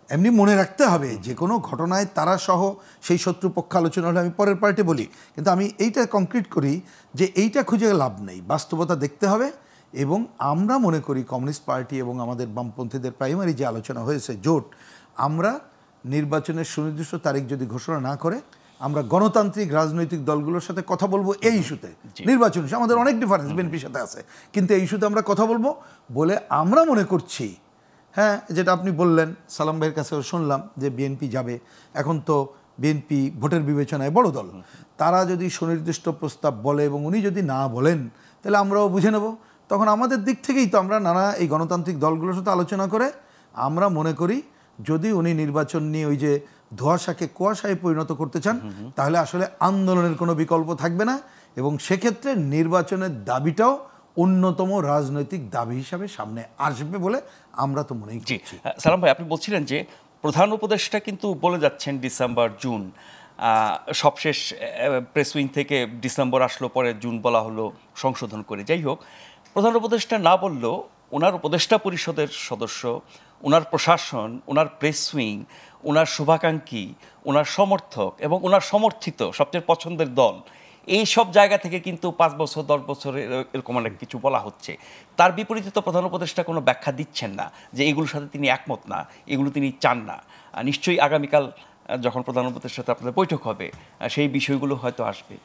B: এমনি মনে রাখতে হবে যে কোনো ঘটনায় তারা সহ সেই শত্রুপক্ষ আলোচনা হলে আমি পরের পার্টি বলি, কিন্তু আমি এইটা কংক্রিট করি যে এইটা খুঁজে লাভ নেই, বাস্তবতা দেখতে হবে। এবং আমরা মনে করি কমিউনিস্ট পার্টি এবং আমাদের বামপন্থীদের প্রাইমারি যে আলোচনা হয়েছে জোট, আমরা নির্বাচনের সুনির্দিষ্ট তারিখ যদি ঘোষণা না করে আমরা গণতান্ত্রিক রাজনৈতিক দলগুলোর সাথে কথা বলবো এই ইস্যুতে। নির্বাচন ইস্যু আমাদের অনেক ডিফারেন্স বিএনপির সাথে আছে, কিন্তু এই ইস্যুতে আমরা কথা বলবো বলে আমরা মনে করছি। হ্যাঁ, যেটা আপনি বললেন, সালাম ভাইয়ের কাছেও শুনলাম যে বিএনপি যাবে। এখন তো বিএনপি ভোটের বিবেচনায় বড় দল, তারা যদি সুনির্দিষ্ট প্রস্তাব বলে এবং উনি যদি না বলেন তাহলে আমরাও বুঝে নেব। তখন আমাদের দিক থেকেই তো আমরা নানা এই গণতান্ত্রিক দলগুলোর সাথে আলোচনা করে আমরা মনে করি যদি উনি নির্বাচন নিয়ে ওই যে ধোঁয়াশাকে কুয়াশায় পরিণত করতে চান, তাহলে আসলে আন্দোলনের কোনো বিকল্প থাকবে না। এবং সেক্ষেত্রে নির্বাচনের দাবিটাও অন্যতম রাজনৈতিক দাবি হিসাবে সামনে আসবে বলে আমরা তো মনেই করছি।
A: সালাম ভাই, আপনি বলছিলেন যে প্রধান উপদেষ্টা কিন্তু বলে যাচ্ছেন ডিসেম্বর জুন, সবশেষ প্রেস উইং থেকে ডিসেম্বর আসলো, পরে জুন বলা হলো সংশোধন করে। যাই হোক, প্রধান উপদেষ্টা না বললেও ওনার উপদেষ্টা পরিষদের সদস্য, ওনার প্রশাসন, ওনার প্রেস উইং, ওনার শুভাকাঙ্ক্ষী, ওনার সমর্থক এবং ওনার সমর্থিত সবচেয়ে পছন্দের দল, এই সব জায়গা থেকে কিন্তু 5 বছর 10 বছরের এরকম অনেক কিছু বলা হচ্ছে। তার বিপরীতে তো প্রধান উপদেষ্টা কোনো ব্যাখ্যা দিচ্ছেন না যে এগুলোর সাথে তিনি একমত না, এগুলো তিনি চান না। নিশ্চয়ই আগামীকাল যখন প্রধান উপদেষ্টার সাথে আপনাদের বৈঠক হবে সেই বিষয়গুলো হয়তো আসবে।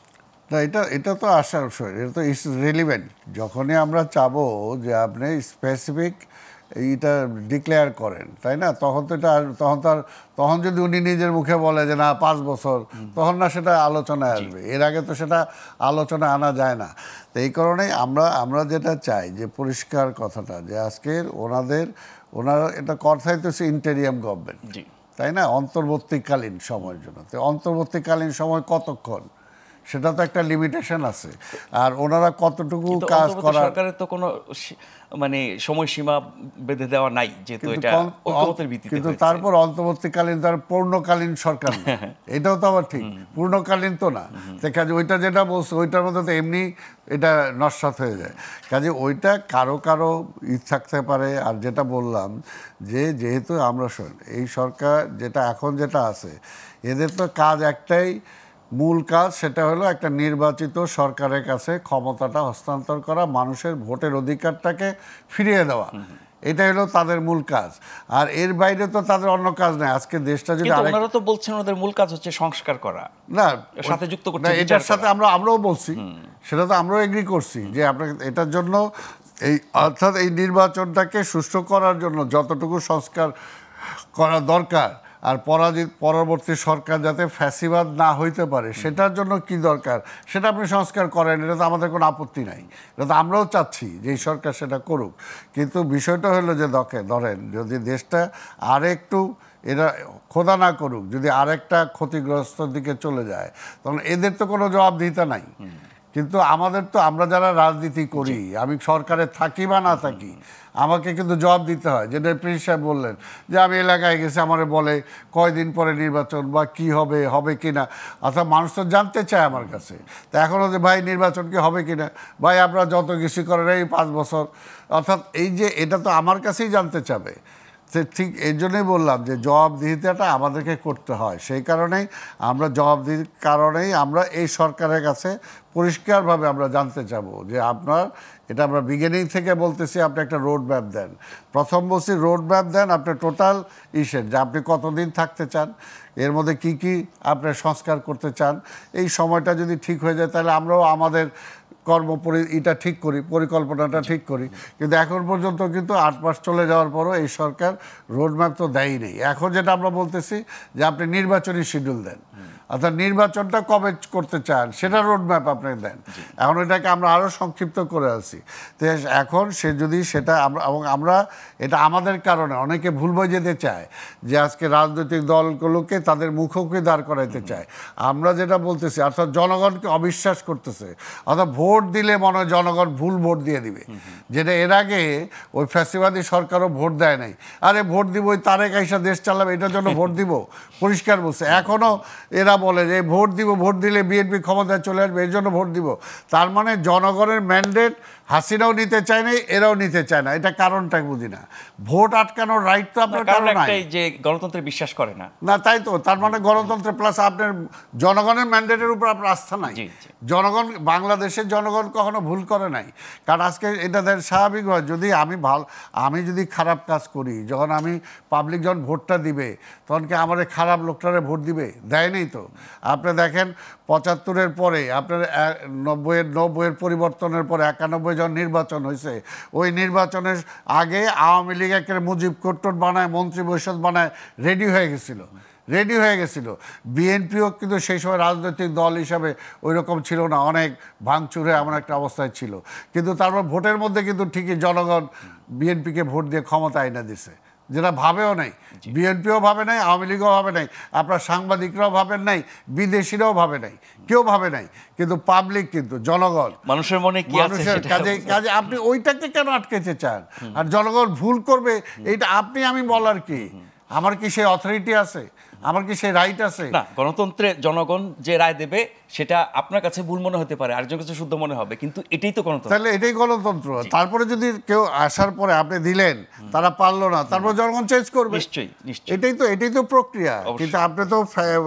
C: না, এটা তো আসার বিষয়, এটা তো ইটস রিলিভেন্ট। যখনই আমরা চাবো যে আপনি স্পেসিফিক এইটা ডিক্লেয়ার করেন, তাই না, তখন তো এটা তখন যদি উনি নিজের মুখে বলে যে না 5 বছর, তখন না সেটা আলোচনায় আসবে। এর আগে তো সেটা আলোচনা আনা যায় না। তো এই কারণেই আমরা যেটা চাই যে পরিষ্কার কথাটা, যে আজকের ওনারা এটা কথাই তো ইন্টেরিয়াম গভর্নমেন্ট, তাই না, অন্তর্বর্তীকালীন সময়ের জন্য। তো অন্তর্বর্তীকালীন সময় কতক্ষণ, সেটা তো একটা লিমিটেশন আছে। আর ওনারা কতটুকু কাজ করার,
A: সরকারের তো কোনো মানে সময়সীমা বেঁধে দেওয়া নাই, যেহেতু এটা ঐকমত্যের ভিত্তিতে।
C: কিন্তু তারপর অন্তর্বর্তীকালীন তার পূর্ণকালীন সরকার না, এটাও তো আবার ঠিক, পূর্ণকালীন তো না। কাজে ওইটা যেটা বলছে ওইটার মধ্যে তো এমনি এটা নস্যাৎ হয়ে যায়। কাজে ওইটা কারো থাকতে পারে। আর যেটা বললাম যে যেহেতু আমরা এই সরকার যেটা আছে, এদের তো কাজ একটাই, মূল কাজ, সেটা হলো একটা নির্বাচিত সরকারের কাছে ক্ষমতাটা হস্তান্তর করা, মানুষের ভোটের অধিকারটাকে ফিরিয়ে দেওয়া। এটা হলো তাদের মূল কাজ। আর এর বাইরে তো তাদের অন্য কাজ নেই। আজকে দেশটা যদি
A: আপনারা তো বলছেন ওদের মূল কাজ হচ্ছে সংস্কার করা,
C: না
A: সাথে যুক্ত করতে,
C: এটার সাথে আমরাও বলছি, সেটা তো আমরাও এগ্রি করছি যে আপনাকে এটার জন্য অর্থাৎ এই নির্বাচনটাকে সুষ্ঠু করার জন্য যতটুকু সংস্কার করা দরকার, আর পরবর্তী সরকার যাতে ফ্যাসিবাদ না হইতে পারে সেটার জন্য কি দরকার সেটা আপনি সংস্কার করেন, এটা তো আমাদের কোনো আপত্তি নাই। এটা তো আমরাও চাচ্ছি যে এই সরকার সেটা করুক। কিন্তু বিষয়টা হলো যে ধরেন যদি দেশটা আরেকটু এরা খোদা না করুক, যদি আরেকটা ক্ষতিগ্রস্ত দিকে চলে যায়, তখন এদের তো কোনো জবাবদিহিতা নাই। কিন্তু আমরা যারা রাজনীতি করি, আমি সরকারে থাকি বা না থাকি, আমাকে কিন্তু জবাব দিতে হয়। যেটা প্রিন্স সাহেব বললেন যে আমি এলাকায় গেছি, আমার বলে কয়দিন পরে নির্বাচন বা কি হবে কি না, অর্থাৎ মানুষ তো জানতে চায় আমার কাছে। তা এখনও যে ভাই নির্বাচন কি হবে কি না, ভাই আপনারা যত কিছু করেন এই 5 বছর, অর্থাৎ এই যে এটা তো আমার কাছেই জানতে চাবে। ঠিক এই জন্যই বললাম যে জবাবদিহিতাটা আমাদেরকে করতে হয়। সেই কারণেই আমরা এই সরকারের কাছে পরিষ্কারভাবে আমরা জানতে চাবো যে এটা আমরা বিগিনিং থেকে বলতেছি, আপনি একটা রোড ম্যাপ দেন। প্রথম বলছি রোড ম্যাপ দেন, আপনার টোটাল যে আপনি কতদিন থাকতে চান, এর মধ্যে কি আপনি সংস্কার করতে চান। এই সময়টা যদি ঠিক হয়ে যায় তাহলে আমরাও আমাদের এটা ঠিক করি, পরিকল্পনাটা ঠিক করি, কিন্তু এখন পর্যন্ত কিন্তু 8 মাস চলে যাওয়ার পরও এই সরকার রোডম্যাপ তো দেয়ই নেই। এখন যেটা আমরা বলতেছি যে আপনি নির্বাচনী শিডিউল দেন, অর্থাৎ নির্বাচনটা কবে করতে চান সেটা রোডম্যাপ আপনি দেন। এখন এটাকে আমরা আরও সংক্ষিপ্ত করে আছি। তো এখন সে যদি সেটা আমরা এটা আমাদের কারণে অনেকে ভুল বোঝাতে চায় যে আজকে রাজনৈতিক দলগুলোকে তাদের মুখোমুখি দাঁড় করাইতে চায়। আমরা যেটা বলতেছি অর্থাৎ জনগণকে অবিশ্বাস করতেছে, অর্থাৎ ভোট দিলে মনে হয় জনগণ ভুল ভোট দিয়ে দিবে, যেটা এর আগে ওই ফ্যাসিবাদী সরকারও ভোট দেয় নাই। আরে ভোট দিব ওই তারেক আইসা দেশ চালাবে এটার জন্য ভোট দিব, পরিষ্কার বলছে। এখনও এরা বলে যে ভোট দিব, ভোট দিলে বিএনপি ক্ষমতায় চলে আসবে এর জন্য ভোট দিব। তার মানে জনগণের ম্যান্ডেট হাসিনাও নিতে চায় না, এরাও নিতে চায় না। এটা কারণটা বুঝি না। ভোট আটকানোর রাইট তো আপনার কারণ নাই,
A: যে গণতন্ত্রে বিশ্বাস করে না।
C: না তাই তো, তার মানে গণতন্ত্র প্লাস আপনার জনগণের ম্যান্ডেটের উপর আপনার আস্থা নাই। জনগণ, বাংলাদেশের জনগণ কখনো ভুল করে নাই। কারণ আজকে এটা স্বাভাবিক হয়, যদি আমি যদি খারাপ কাজ করি, যখন আমি পাবলিক যখন ভোটটা দিবে তখন কি আমার খারাপ লোকটারে ভোট দিবে? দেয় নেই তো। আপনি দেখেন 75-এর পরে আপনার 90-এর পরিবর্তনের পরে 91 যখন নির্বাচন হয়েছে, ওই নির্বাচনের আগে আওয়ামী লীগ একের মুজিব কোট্টর বানায়, মন্ত্রী পরিষদ বানায় রেডি হয়ে গেছিল। বিএনপিও কিন্তু সেই সময় রাজনৈতিক দল হিসাবে ওই রকম ছিল না, অনেক ভাঙচুরে এমন একটা অবস্থায় ছিল। কিন্তু তারপর ভোটের মধ্যে কিন্তু ঠিকই জনগণ বিএনপিকে ভোট দিয়ে ক্ষমতা আইনা দিছে, যেটা ভাবেও নাই, বিএনপিও ভাবে নাই, আওয়ামী লীগও ভাবে নাই, আপনার সাংবাদিকরাও ভাবেন নাই, বিদেশিরাও ভাবে নাই, কেউ ভাবে নাই। কিন্তু পাবলিক, কিন্তু জনগণ,
A: মানুষের মনে কি আছে
C: কাজে আপনি ওইটাকে কেন আটকেতে চান? আর জনগণ ভুল করবে এইটা আমি বলার কি? আমার কি সেই অথরিটি আছে? আমার কি সেই রাইট আছে?
A: না, গণতন্ত্রে জনগণ যে রায় দেবে সেটা আপনার কাছে ভুল মনে হতে পারে, আরেকজন কাছে শুদ্ধ মনে হবে, কিন্তু এটাই তো গণতন্ত্র।
C: তাহলে এটাই গণতন্ত্র। তারপরে যদি কেউ আসার পরে আপনি দিলেন, তারা পারলো না, তারপর জনগণ চেঞ্জ করবে।
A: নিশ্চয়ই।
C: এটাই তো প্রক্রিয়া। কিন্তু আপনি তো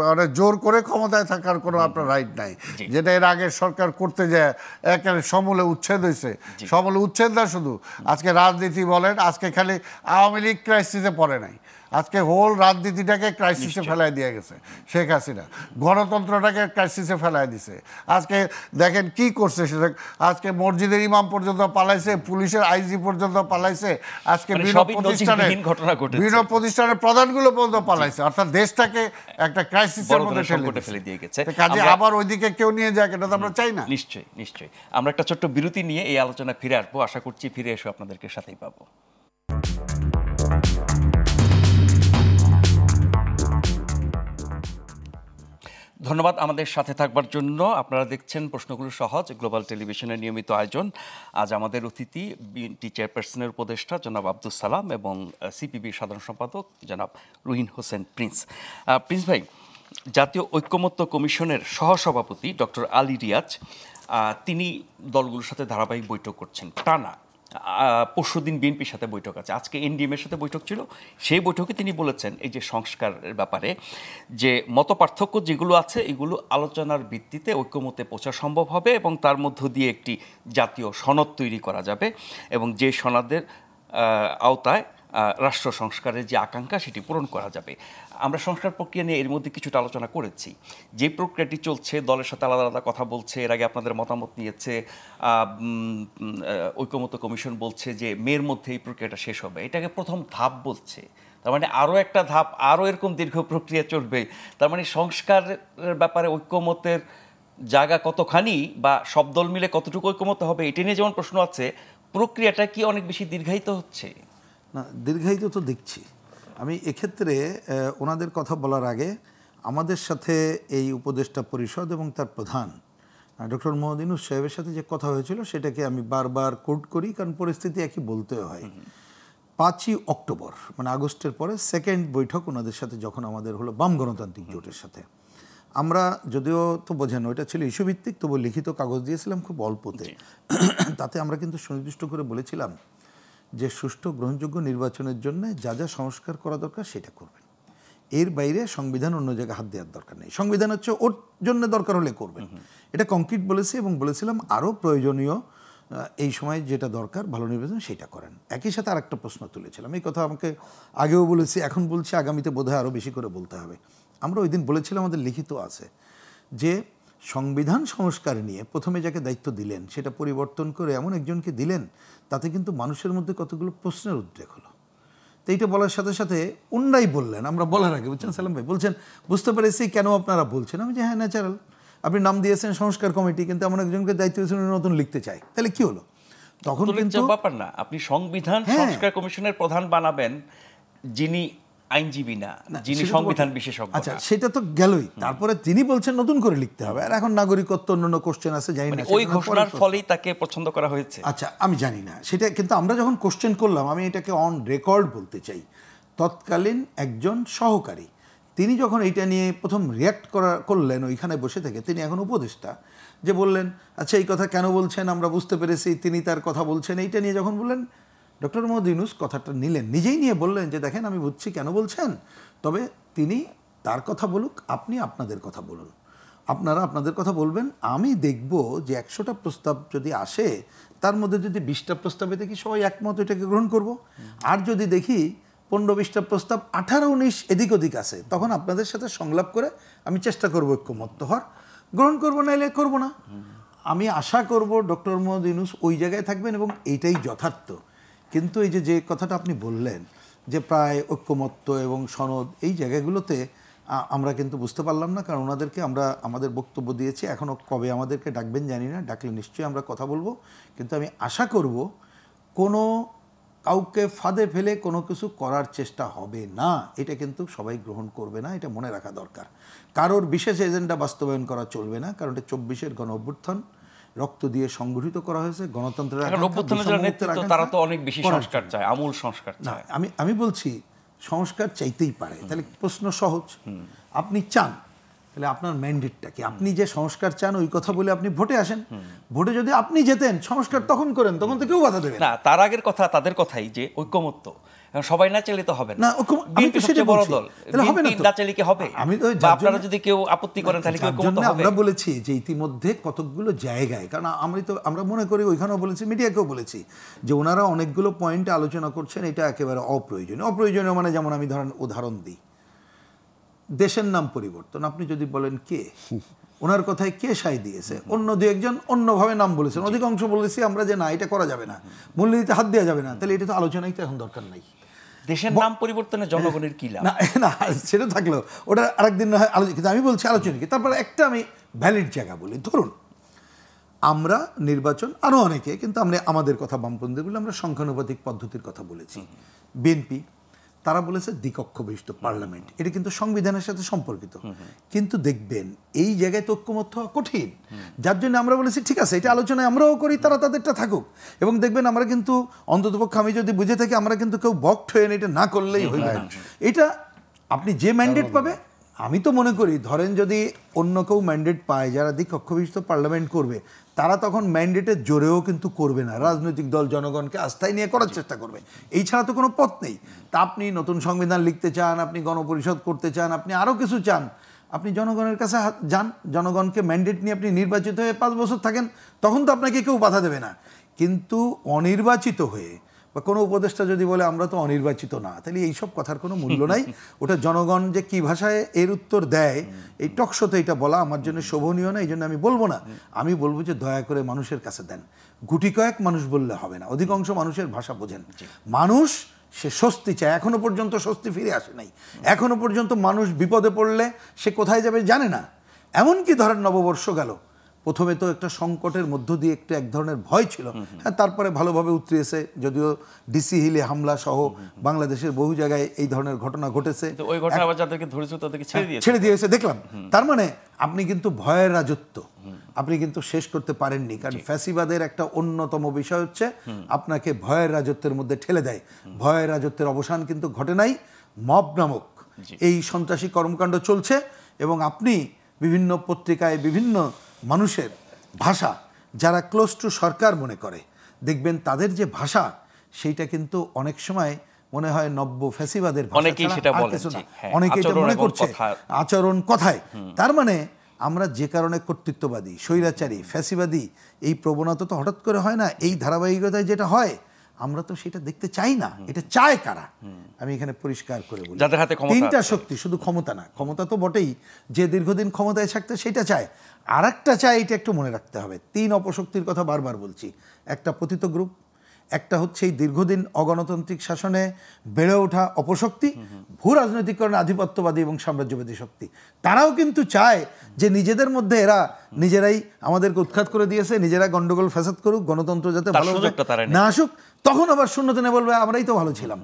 C: মানে জোর করে ক্ষমতায় থাকার কোনো আপনার রাইট নাই, যেটা এর আগে সরকার করতে যায় একেবারে সমূলে উচ্ছেদ হয়েছে। সমূলে উচ্ছেদ না শুধু, আজকে রাজনীতি বলেন, আজকে খালি আওয়ামী লীগ ক্রাইসিসে পড়ে নাই, আজকে হোল রাজনীতিটাকে ক্রাইসিসে ফেলায় দিয়ে গেছে শেখ হাসিনা, গণতন্ত্রটাকে ক্রাইসিসে ফেলায় দিছে। আজকে দেখেন কি করছে সেটা, আজকে মসজিদের ইমাম পর্যন্ত পালাইছে, পুলিশের আইজি পর্যন্ত পালাইছে, আজকে বিভিন্ন প্রতিষ্ঠানের প্রধানগুলো পর্যন্ত পালাইছে। অর্থাৎ দেশটাকে একটা ক্রাইসিসের মধ্যে ফেলে দিয়ে গেছে। কাজে আবার ওইদিকে কেউ নিয়ে যাক, এটা তো আমরা চাই না।
A: নিশ্চয়ই। আমরা একটা ছোট্ট বিরতি নিয়ে এই আলোচনা ফিরে আসবো, আশা করছি ফিরে এসে আপনাদেরকে সাথেই পাবো। ধন্যবাদ আমাদের সাথে থাকবার জন্য। আপনারা দেখছেন প্রশ্নগুলো সহজ, গ্লোবাল টেলিভিশনের নিয়মিত আয়োজন। আজ আমাদের অতিথি বিএনপি চেয়ারপারসনের উপদেষ্টা জনাব আব্দুস সালাম এবং সিপিবির সাধারণ সম্পাদক জনাব রুহিন হোসেন প্রিন্স। প্রিন্স ভাই, জাতীয় ঐক্যমত্য কমিশনের সহসভাপতি ডক্টর আলী রিয়াজ তিনি দলগুলোর সাথে ধারাবাহিক বৈঠক করছেন টানা। পরশুদিন বিএনপির সাথে বৈঠক আছে, আজকে এনডিএমের সাথে বৈঠক ছিল। সেই বৈঠকে তিনি বলেছেন এই যে সংস্কারের ব্যাপারে যে মত পার্থক্য যেগুলো আছে এগুলো আলোচনার ভিত্তিতে ঐক্যমতে পৌঁছা সম্ভব হবে এবং তার মধ্য দিয়ে একটি জাতীয় সনদ তৈরি করা যাবে এবং যে সনদের আওতায় রাষ্ট্র সংস্কারের যে আকাঙ্ক্ষা সেটি পূরণ করা যাবে। আমরা সংস্কার প্রক্রিয়া নিয়ে এর মধ্যে কিছুটা আলোচনা করেছি। যে প্রক্রিয়াটি চলছে, দলের সাথে আলাদা আলাদা কথা বলছে, এর আগে আপনাদের মতামত নিয়েছে, ঐক্যমত্য কমিশন বলছে যে মের মধ্যে এই প্রক্রিয়াটা শেষ হবে, এটাকে প্রথম ধাপ বলছে। তার মানে আরও একটা ধাপ, আরও এরকম দীর্ঘ প্রক্রিয়া চলবে। তার মানে সংস্কারের ব্যাপারে ঐক্যমতের জায়গা কতখানি বা সব দল মিলে কতটুকু ঐক্যমত হবে এটা নিয়ে যেমন প্রশ্ন আছে, প্রক্রিয়াটা কি অনেক বেশি দীর্ঘায়িত হচ্ছে?
B: না, দীর্ঘায়িত তো দেখছি আমি। এক্ষেত্রে ওনাদের কথা বলার আগে আমাদের সাথে এই উপদেষ্টা পরিষদ এবং তার প্রধান ডক্টর মোহাম্মদ ইউনূস সাহেবের সাথে যে কথা হয়েছিল সেটাকে আমি বারবার কোট করি, কারণ পরিস্থিতি একই বলতে হয়। 5ই অক্টোবর মানে আগস্টের পরে সেকেন্ড বৈঠক ওনাদের সাথে যখন আমাদের হলো বাম গণতান্ত্রিক জোটের সাথে। আমরা যদিও তো বোঝেন ওইটা ছিল ইস্যুভিত্তিক, তবু লিখিত কাগজ দিয়েছিলাম খুব অল্পতে। তাতে আমরা কিন্তু সুনির্দিষ্ট করে বলেছিলাম যে সুষ্ঠু গ্রহণযোগ্য নির্বাচনের জন্য যা যা সংস্কার করা দরকার সেটা করবেন, এর বাইরে সংবিধান অন্য জায়গায় হাত দেওয়ার দরকার নেই। সংবিধান হচ্ছে ওর জন্য দরকার হলে করবেন, এটা কংক্রিট বলেছি। এবং বলেছিলাম আরও প্রয়োজনীয় এই সময় যেটা দরকার ভালো নির্বাচন সেটা করেন। একই সাথে আরেকটা প্রশ্ন তুলেছিলাম, এই কথা আমাকে আগেও বলেছি, এখন বলছি, আগামীতে বোধহয় আরও বেশি করে বলতে হবে। আমরা ওই দিন বলেছিলাম, আমাদের লিখিত আছে, যে সংবিধান সংস্কার নিয়ে প্রথমে যাকে দায়িত্ব দিলেন সেটা পরিবর্তন করে এমন একজনকে দিলেন, তাতে কিন্তু মানুষের মধ্যে কতগুলো প্রশ্নের উদ্রেক হলো। তো এইটা বলার সাথে সাথে অন্যরাই বললেন, আমরা বলার আগে বুঝছেন সালাম ভাই বলছেন বুঝতে পেরেছি কেন আপনারা বলছেন। আমি যে হ্যাঁ ন্যাচারাল, আপনি নাম দিয়েছেন সংস্কার কমিটি, কিন্তু এমন একজনকে দায়িত্ব দিয়েছেন নতুন লিখতে চাই, তাহলে কি হলো? তখন কিন্তু
A: ব্যাপার না, আপনি সংবিধান সংস্কার কমিশনের প্রধান বানাবেন যিনি আইনজীবী না, যিনি সংবিধান বিশেষজ্ঞ।
B: আচ্ছা, সেটা তো গেলই। তারপরে তিনি বলছেন নতুন করে লিখতে হবে, আর এখন নাগরিকত্ব অন্যান্য কোশ্চেন আছে, জানি না
A: ওই ঘোষণার ফলেই তাকে পছন্দ করা হয়েছে।
B: আচ্ছা, আমি জানি না সেটা, কিন্তু আমরা যখন কোশ্চেন করলাম, আমি এটাকে অন রেকর্ড বলতে চাই, তৎকালীন একজন সহকারী তিনি যখন এইটা নিয়ে প্রথম রিয়াক্ট করলেন ওইখানে বসে থেকে, তিনি এখন উপদেষ্টা, যে বললেন আচ্ছা এই কথা কেন বলছেন, আমরা বুঝতে পেরেছি তিনি তার কথা বলছেন, এইটা নিয়ে যখন বললেন, ডক্টর মোহাম্মদ ইউনূস কথাটা নিলেন, নিজেই নিয়ে বললেন যে দেখেন আমি বুঝছি কেন বলছেন, তবে তিনি তার কথা বলুক, আপনি আপনাদের কথা বলুন, আপনারা আপনাদের কথা বলবেন, আমি দেখব যে 100টা প্রস্তাব যদি আসে তার মধ্যে যদি 20টা প্রস্তাবে দেখি সবাই একমত এটাকে গ্রহণ করব, আর যদি দেখি 15-20টা প্রস্তাব 18-19 এদিক ওদিক আছে, তখন আপনাদের সাথে সংলাপ করে আমি চেষ্টা করব ঐক্যমত্য হওয়ার, গ্রহণ করবো নাইলে করব না। আমি আশা করব ডক্টর মোহাম্মদ ইউনূস ওই জায়গায় থাকবেন এবং এইটাই যথার্থ। কিন্তু এই যে কথাটা আপনি বললেন যে প্রায় ঐক্যমত্য এবং সনদ, এই জায়গাগুলোতে আমরা কিন্তু বুঝতে পারলাম না, কারণ ওনাদেরকে আমরা আমাদের বক্তব্য দিয়েছি, এখনও কবে আমাদেরকে ডাকবেন জানি না, ডাকলে নিশ্চয়ই আমরা কথা বলবো। কিন্তু আমি আশা করব কোনো কাউকে ফাঁদে ফেলে কোনো কিছু করার চেষ্টা হবে না, এটা কিন্তু সবাই গ্রহণ করবে না, এটা মনে রাখা দরকার। কারোর বিশেষ এজেন্ডা বাস্তবায়ন করা চলবে না, কারণ এটা 24-এর গণ অভ্যুত্থান রক্ত দিয়ে সংগঠিত করা হয়েছে, গণতন্ত্রের
A: তারা তো অনেক বেশি সংস্কার চায়, আমূল সংস্কার চায়।
B: আমি বলছি সংস্কার চাইতেই পারে, তাহলে প্রশ্ন সহজ, আপনি চান, তাহলে আপনার ম্যান্ডেটটা কি? আপনি যে সংস্কার চান ওই কথা বলে আপনি ভোটে আসেন, ভোটে যদি আপনি জেতেন সংস্কার তখন করেন, তখন তো কেউ বাধা দেবে
A: না। তার আগের কথা তাদের কথাই যে ঐক্যমত্য, সবাই না চাইলে তো হবে না।
B: বিএনপি সবচেয়ে বড় দল,
A: না চাইলে কি হবে? আপনারা যদি কেউ আপত্তি করেন তাহলে কি ঐক্যমত্য হবে?
B: আমরা বলেছি যে ইতিমধ্যে কতগুলো জায়গায়, কারণ আমরা মনে করি ওইখানেও বলেছি, মিডিয়াকেও বলেছি যে ওনারা অনেকগুলো পয়েন্টে আলোচনা করছেন, এটা একেবারে অপ্রয়োজনীয়। মানে যেমন আমি উদাহরণ দিই, দেশের নাম পরিবর্তন, আপনি যদি বলেন কে, ওনার কথায় কে সাই দিয়েছে? অন্য দু একজন অন্যভাবে নাম বলেছেন, অধিকাংশ বলেছি আমরা যে না এটা করা যাবে না, মূলনীতিতে হাত দেওয়া যাবে না, তাহলে এটা তো আলোচনাই তো এখন দরকার নাই।
A: দেশের নাম পরিবর্তনে জনগণের কি লাভ?
B: না সেটা থাকলো, ওটা আরেকদিন না হয় আলোচনা, কিন্তু আমি বলছি আলোচনা কি। তারপরে একটা আমি ভ্যালিড জায়গা বলি, ধরুন আমরা নির্বাচন, আরও অনেকে, কিন্তু আমরা আমাদের কথা বামপন্থী বলে আমরা সংখ্যানুপাতিক পদ্ধতির কথা বলেছি। বিএনপি তারা বলেছে দ্বিকক্ষ বিশিষ্ট পার্লামেন্ট, এটা কিন্তু সংবিধানের সাথে সম্পর্কিত, কিন্তু দেখবেন এই জায়গায় তো ঐক্যমত্য হওয়া কঠিন, যার জন্য আমরা বলেছি ঠিক আছে এটা আলোচনায় আমরাও করি, তারা তাদেরটা থাকুক, এবং দেখবেন আমরা কিন্তু অন্ততপক্ষে আমি যদি বুঝে থাকি আমরা কিন্তু কেউ বক্ট হয়ে এটা না করলেই হইবে না। এটা আপনি যে ম্যান্ডেট পাবে, আমি তো মনে করি ধরেন যদি অন্য কেউ ম্যান্ডেট পায় যারা দ্বিকক্ষ বিশিষ্ট পার্লামেন্ট করবে, তারা তখন ম্যান্ডেটের জোরেও কিন্তু করবে না, রাজনৈতিক দল জনগণকে আস্থায় নিয়ে করার চেষ্টা করবে, এই ছাড়া তো কোনো পথ নেই। তা আপনি নতুন সংবিধান লিখতে চান, আপনি গণপরিষদ করতে চান, আপনি আরও কিছু চান, আপনি জনগণের কাছে যান, জনগণকে ম্যান্ডেট নিয়ে আপনি নির্বাচিত হয়ে 5 বছর থাকেন, তখন তো আপনাকে কেউ বাধা দেবে না। কিন্তু অনির্বাচিত হয়ে বা কোনো উপদেষ্টা যদি বলে আমরা তো অনির্বাচিত না, তাহলে এইসব কথার কোনো মূল্য নাই। ওটা জনগণ যে কী ভাষায় এর উত্তর দেয়, এই টকশোতে এটা বলা আমার জন্য শোভনীয় না, এই জন্য আমি বলবো না। আমি বলবো যে দয়া করে মানুষের কাছে দেন, গুটি কয়েক মানুষ বললে হবে না, অধিকাংশ মানুষের ভাষা বোঝেন, মানুষ সে স্বস্তি চায়, এখনো পর্যন্ত স্বস্তি ফিরে আসে নাই, এখনো পর্যন্ত মানুষ বিপদে পড়লে সে কোথায় যাবে জানে না। এমনকি ধরেন নববর্ষ গেল, প্রথমে তো একটা সংকটের মধ্য দিয়ে একটু এক ধরনের ভয় ছিল, হ্যাঁ তারপরে ভালোভাবে উতরিয়েছে, যদিও ডিসি হিলে হামলা সহ বাংলাদেশের বহু জায়গায় এই ধরনের ঘটনা ঘটেছে,
A: ওই ঘটনা আবার যাদেরকে ধরেছে তাদেরকে
B: ছেড়ে দিয়েছে দেখলাম। তার মানে আপনি কিন্তু ভয়ের রাজত্ব আপনি কিন্তু শেষ করতে পারেননি, কারণ ফ্যাসিবাদের একটা অন্যতম বিষয় হচ্ছে আপনাকে ভয়ের রাজত্বের মধ্যে ঠেলে দেয়। ভয়ের রাজত্বের অবসান কিন্তু ঘটে নাই, মব নামক এই সন্ত্রাসী কর্মকাণ্ড চলছে, এবং আপনি বিভিন্ন পত্রিকায় বিভিন্ন মানুষের ভাষা যারা ক্লোজ টু সরকার মনে করে, দেখবেন তাদের যে ভাষা সেইটা কিন্তু অনেক সময় মনে হয় নব্য ফ্যাসিবাদের ভাষা, অনেকে এটা মনে করছে আচরণ কথায়। তার মানে আমরা যে কারণে কর্তৃত্ববাদী, স্বৈরাচারী, ফ্যাসিবাদী এই প্রবণতা তো হঠাৎ করে হয় না, এই ধারাবাহিকতায় যেটা হয় আমরা তো সেটা দেখতে চাই না। এটা চায় কারা? আমি এখানে পরিষ্কার করে বলি,
A: যাদের হাতে ক্ষমতা
B: তিনটা
A: আছে।
B: শক্তি, শুধু ক্ষমতা না, ক্ষমতা তো বটেই, যে দীর্ঘদিন ক্ষমতায় থাকতে সেটা চায়, আর একটা চায়, এটা একটু মনে রাখতে হবে। তিন অপশক্তির কথা বারবার বলছি। একটা পতিত গ্রুপ, একটা হচ্ছে এই দীর্ঘদিন অগণতান্ত্রিক শাসনে বেড়ে ওঠা অপশক্তি, ভূ রাজনৈতিকরণে আধিপত্যবাদী এবং সাম্রাজ্যবাদী শক্তি। তারাও কিন্তু চায় যে নিজেদের মধ্যে এরা নিজেরাই আমাদেরকে উৎখাত করে দিয়েছে, নিজেরা গন্ডগোল ফ্যাসাদ করুক, গণতন্ত্র যাতে
A: তার
B: ভালো
A: সুযোগটা তারা নেয়।
B: না আসুক, তখন আবার শূন্যতনে বলবে আমরাই তো ভালো ছিলাম।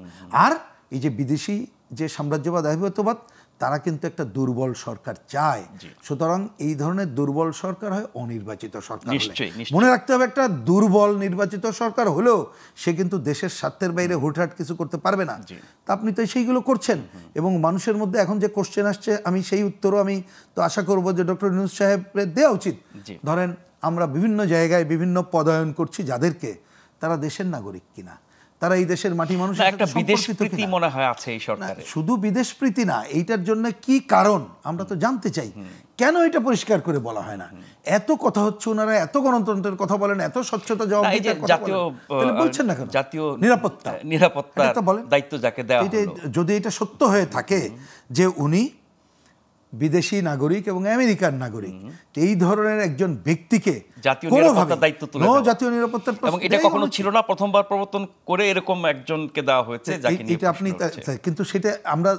B: আর এই যে বিদেশি যে সাম্রাজ্যবাদ, আধিপত্যবাদ, তারা কিন্তু একটা দুর্বল সরকার চায়। সুতরাং এই ধরনের দুর্বল সরকার হয় অনির্বাচিত সরকার হলে।
A: নিশ্চয়ই, নিশ্চয়ই।
B: মনে রাখতে হবে, একটা দুর্বল নির্বাচিত সরকার হলেও সে কিন্তু দেশের স্বার্থের বাইরে হুটহাট কিছু করতে পারবে না। তা আপনি তো সেইগুলো করছেন, এবং মানুষের মধ্যে এখন যে কোশ্চেন আসছে, আমি সেই উত্তরও আমি তো আশা করব যে ডক্টর ইউনূস সাহেবের দেওয়া উচিত। ধরেন আমরা বিভিন্ন জায়গায় বিভিন্ন পদায়ন করছি যাদেরকে, তারা দেশের নাগরিক কিনা, তারা এই দেশের মাটি মানুষের
A: একটা
B: সাথে
A: বিদেশ
B: সম্পর্কিত
A: প্রীতি
B: কিনা।
A: মনে হয় আছে এই
B: না,
A: সরকারে।
B: শুধু বিদেশ প্রীতি না, এইটার জন্য কি কারণ আমরা তো জানতে চাই। কেন এটা পরিষ্কার করে বলা হয় না? এত কথা হচ্ছে, ওনারা এত গণতন্ত্রের কথা বলেন, এত স্বচ্ছতা জবাব
A: না, এই যে জাতীয়
B: বলছেন না কেন?
A: জাতীয়
B: নিরাপত্তার
A: এটা তো বলেন, দায়িত্ব যাকে দেওয়া
B: এটা
A: হলো।
B: যদি এটা সত্য হয়ে থাকে যে উনি বিদেশি নাগরিক এবং আমেরিকান নাগরিক, এই ধরনের একজন ব্যক্তিকে
A: জাতীয় নিরাপত্তার দায়িত্ব তুলে দেওয়া।
B: জাতীয় নিরাপত্তার
A: এবং এটা কখনো ছিল না, প্রথমবার প্রবর্তন করে এরকম একজনকে দেওয়া হয়েছে যাকে নিয়ে
B: এটা আপনি কিন্তু সেটা আমরা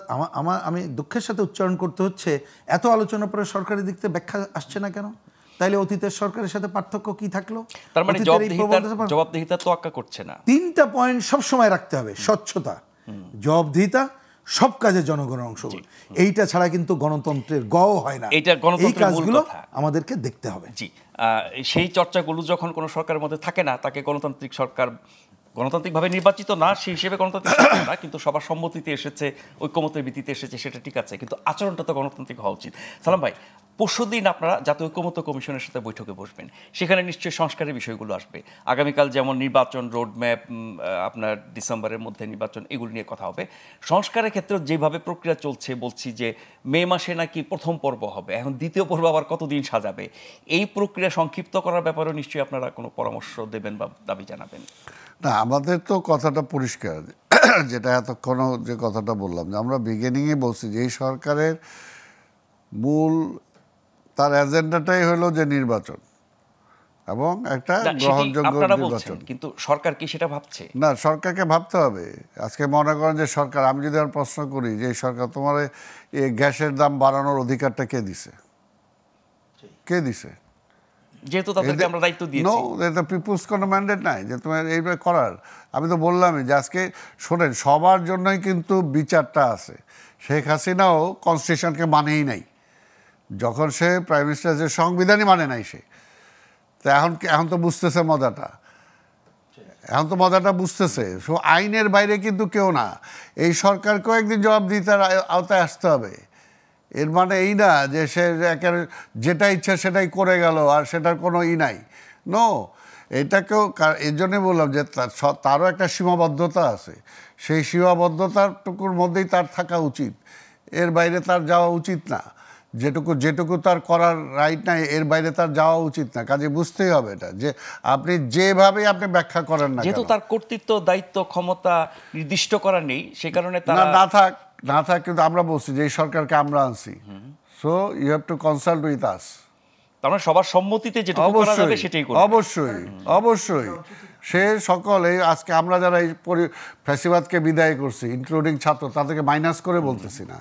B: আমি দুঃখের সাথে উচ্চারণ করতে হচ্ছে, এত আলোচনা পরে সরকারি দিক থেকে ব্যাখ্যা আসছে না কেন? তাইলে অতীতের সরকারের সাথে পার্থক্য কি থাকলো?
A: তার মানে জবাবদিহিতা তোয়াক্কা করছে না।
B: তিনটা পয়েন্ট সব সময় রাখতে হবে: স্বচ্ছতা, জবাবদিহিতা, সব কাজে জনগণের অংশগ্রহণ। এইটা ছাড়া কিন্তু গণতন্ত্রের গও হয় না।
A: এইটা গণতন্ত্রের
B: এই কাজগুলো
A: মূল কথা।
B: আমাদেরকে দেখতে হবে।
A: জি, সেই চর্চাগুলো যখন কোনো সরকারের মধ্যে থাকে না, তাকে গণতান্ত্রিক সরকার, গণতান্ত্রিকভাবে নির্বাচিত না সেই হিসেবে গণতান্ত্রিক সরকার না, কিন্তু সবার সম্মতিতে এসেছে, ঐক্যমতের ভিত্তিতে এসেছে, সেটা ঠিক আছে, কিন্তু আচরণটা তো গণতান্ত্রিক হওয়া উচিত। সালাম ভাই, পরশুদিন আপনারা জাতীয় ঐক্যমত্য কমিশনের সাথে বৈঠকে বসবেন, সেখানে নিশ্চয়ই সংস্কারের বিষয়গুলো আসবে। আগামীকাল যেমন নির্বাচন রোডম্যাপ, আপনার ডিসেম্বরের মধ্যে নির্বাচন, এগুলো নিয়ে কথা হবে। সংস্কারের ক্ষেত্রে যেভাবে প্রক্রিয়া চলছে, বলছি যে মে মাসে নাকি প্রথম পর্ব হবে, এখন দ্বিতীয় পর্ব আবার কতদিন সাজাবে, এই প্রক্রিয়া সংক্ষিপ্ত করার ব্যাপারেও নিশ্চয়ই আপনারা কোনো পরামর্শ দেবেন বা দাবি জানাবেন।
C: না, আমাদের তো কথাটা পরিষ্কার, যেটা এতক্ষণ যে কথাটা বললাম, যে আমরা বিগিনিংয়ে বলছি যে এই সরকারের মূল তার এজেন্ডাটাই হলো যে নির্বাচন এবং একটা গ্রহণযোগ্য নির্বাচন।
A: কিন্তু সরকার কি সেটা ভাবছে?
C: না, সরকারকে ভাবতে হবে। আজকে মনে করেন যে সরকার, আমি যদি আর প্রশ্ন করি যে এই সরকার তোমার এই গ্যাসের দাম বাড়ানোর অধিকারটা কে দিছে? কে দিছে?
A: যেহেতু তাদেরকে আমরা দায়িত্ব দিয়েছি।
C: নো, এটা পিপলস কোনো ম্যান্ডেট নাই যে তোমার এইভাবে করার। আমি তো বললামই যে আজকে শোনেন, সবার জন্যই কিন্তু বিচারটা আছে। শেখ হাসিনাও কনস্টিটিউশনকে মানেই নাই, যখন সে প্রাইম মিনিস্টার, যে সংবিধানই মানে নাই সে। তো এখন তো বুঝতেছে মজাটা, এখন তো মজাটা বুঝতেছে। সো আইনের বাইরে কিন্তু কেউ না, এই সরকারকেও একদিন জবাবদিহিতার আওতায় আসতে হবে। এর মানে এই না যে সে যেটা ইচ্ছা সেটাই করে গেল আর সেটার কোনো নাই। নো, এটাকেও, এর জন্যই বললাম যে তারও একটা সীমাবদ্ধতা আছে, সেই সীমাবদ্ধতাটুকুর মধ্যেই তার থাকা উচিত, এর বাইরে তার যাওয়া উচিত না। যেটুকু তার করার রাইট নাই, এর বাইরে তার যাওয়া উচিত না। কাজে বুঝতেই হবে এটা, যে আপনি যেভাবে আপনি ব্যাখ্যা করেন না,
A: যেহেতু তার কর্তৃত্ব, দায়িত্ব, ক্ষমতা নির্দিষ্ট করা নেই, সে কারণে
C: না থাক, কিন্তু আমরা বলছি যে এই সরকারকে আমরা আনছি, so you have to consult with us.
A: তার মানে সবার সম্মতিতে যেটুকু করা যাবে সেটাই করব।
C: অবশ্যই সে সকলে, আজকে আমরা যারা এই ফ্যাসিবাদকে বিদায় করছি, ইনক্লুডিং ছাত্র, তাদেরকে মাইনাস করে বলতেছি না,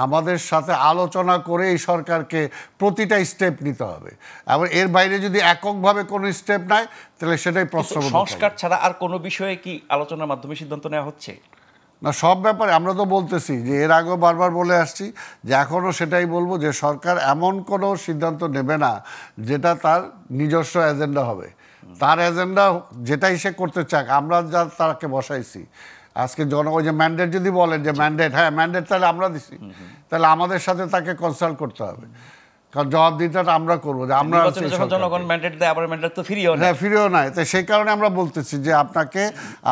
C: আমাদের সাথে আলোচনা করে এই সরকারকে প্রতিটা স্টেপ নিতে হবে। এবং এর বাইরে যদি এককভাবে কোনো স্টেপ নেয়, তাহলে সেটাই প্রশ্নবোধক।
A: সংস্কার ছাড়া আর কোনো বিষয়ে কি আলোচনার মাধ্যমে সিদ্ধান্ত নেওয়া হচ্ছে
C: না? সব ব্যাপারে আমরা তো বলতেছি যে, এর আগেও বারবার বলে আসছি যে এখনও সেটাই বলবো, যে সরকার এমন কোনো সিদ্ধান্ত নেবে না যেটা তার নিজস্ব এজেন্ডা হবে। তার এজেন্ডা যেটাই সে করতে চাক, আমরা যা তাকে বসাইছি। আজকে ওই যে ম্যান্ডেট যদি বলেন যে ম্যান্ডেট, হ্যাঁ ম্যান্ডেট তাহলে আমরা দিছি, তাহলে আমাদের সাথে তাকে কনসাল্ট করতে হবে। কারণ জবাবদিহিতাটা আমরা করবো যে আমরা
A: জনগণ ম্যান্ডেট দেয়, আবার ম্যান্ডেট তো ফিরিও না,
C: ফিরেও নাই। তো সেই কারণে আমরা বলতেছি যে আপনাকে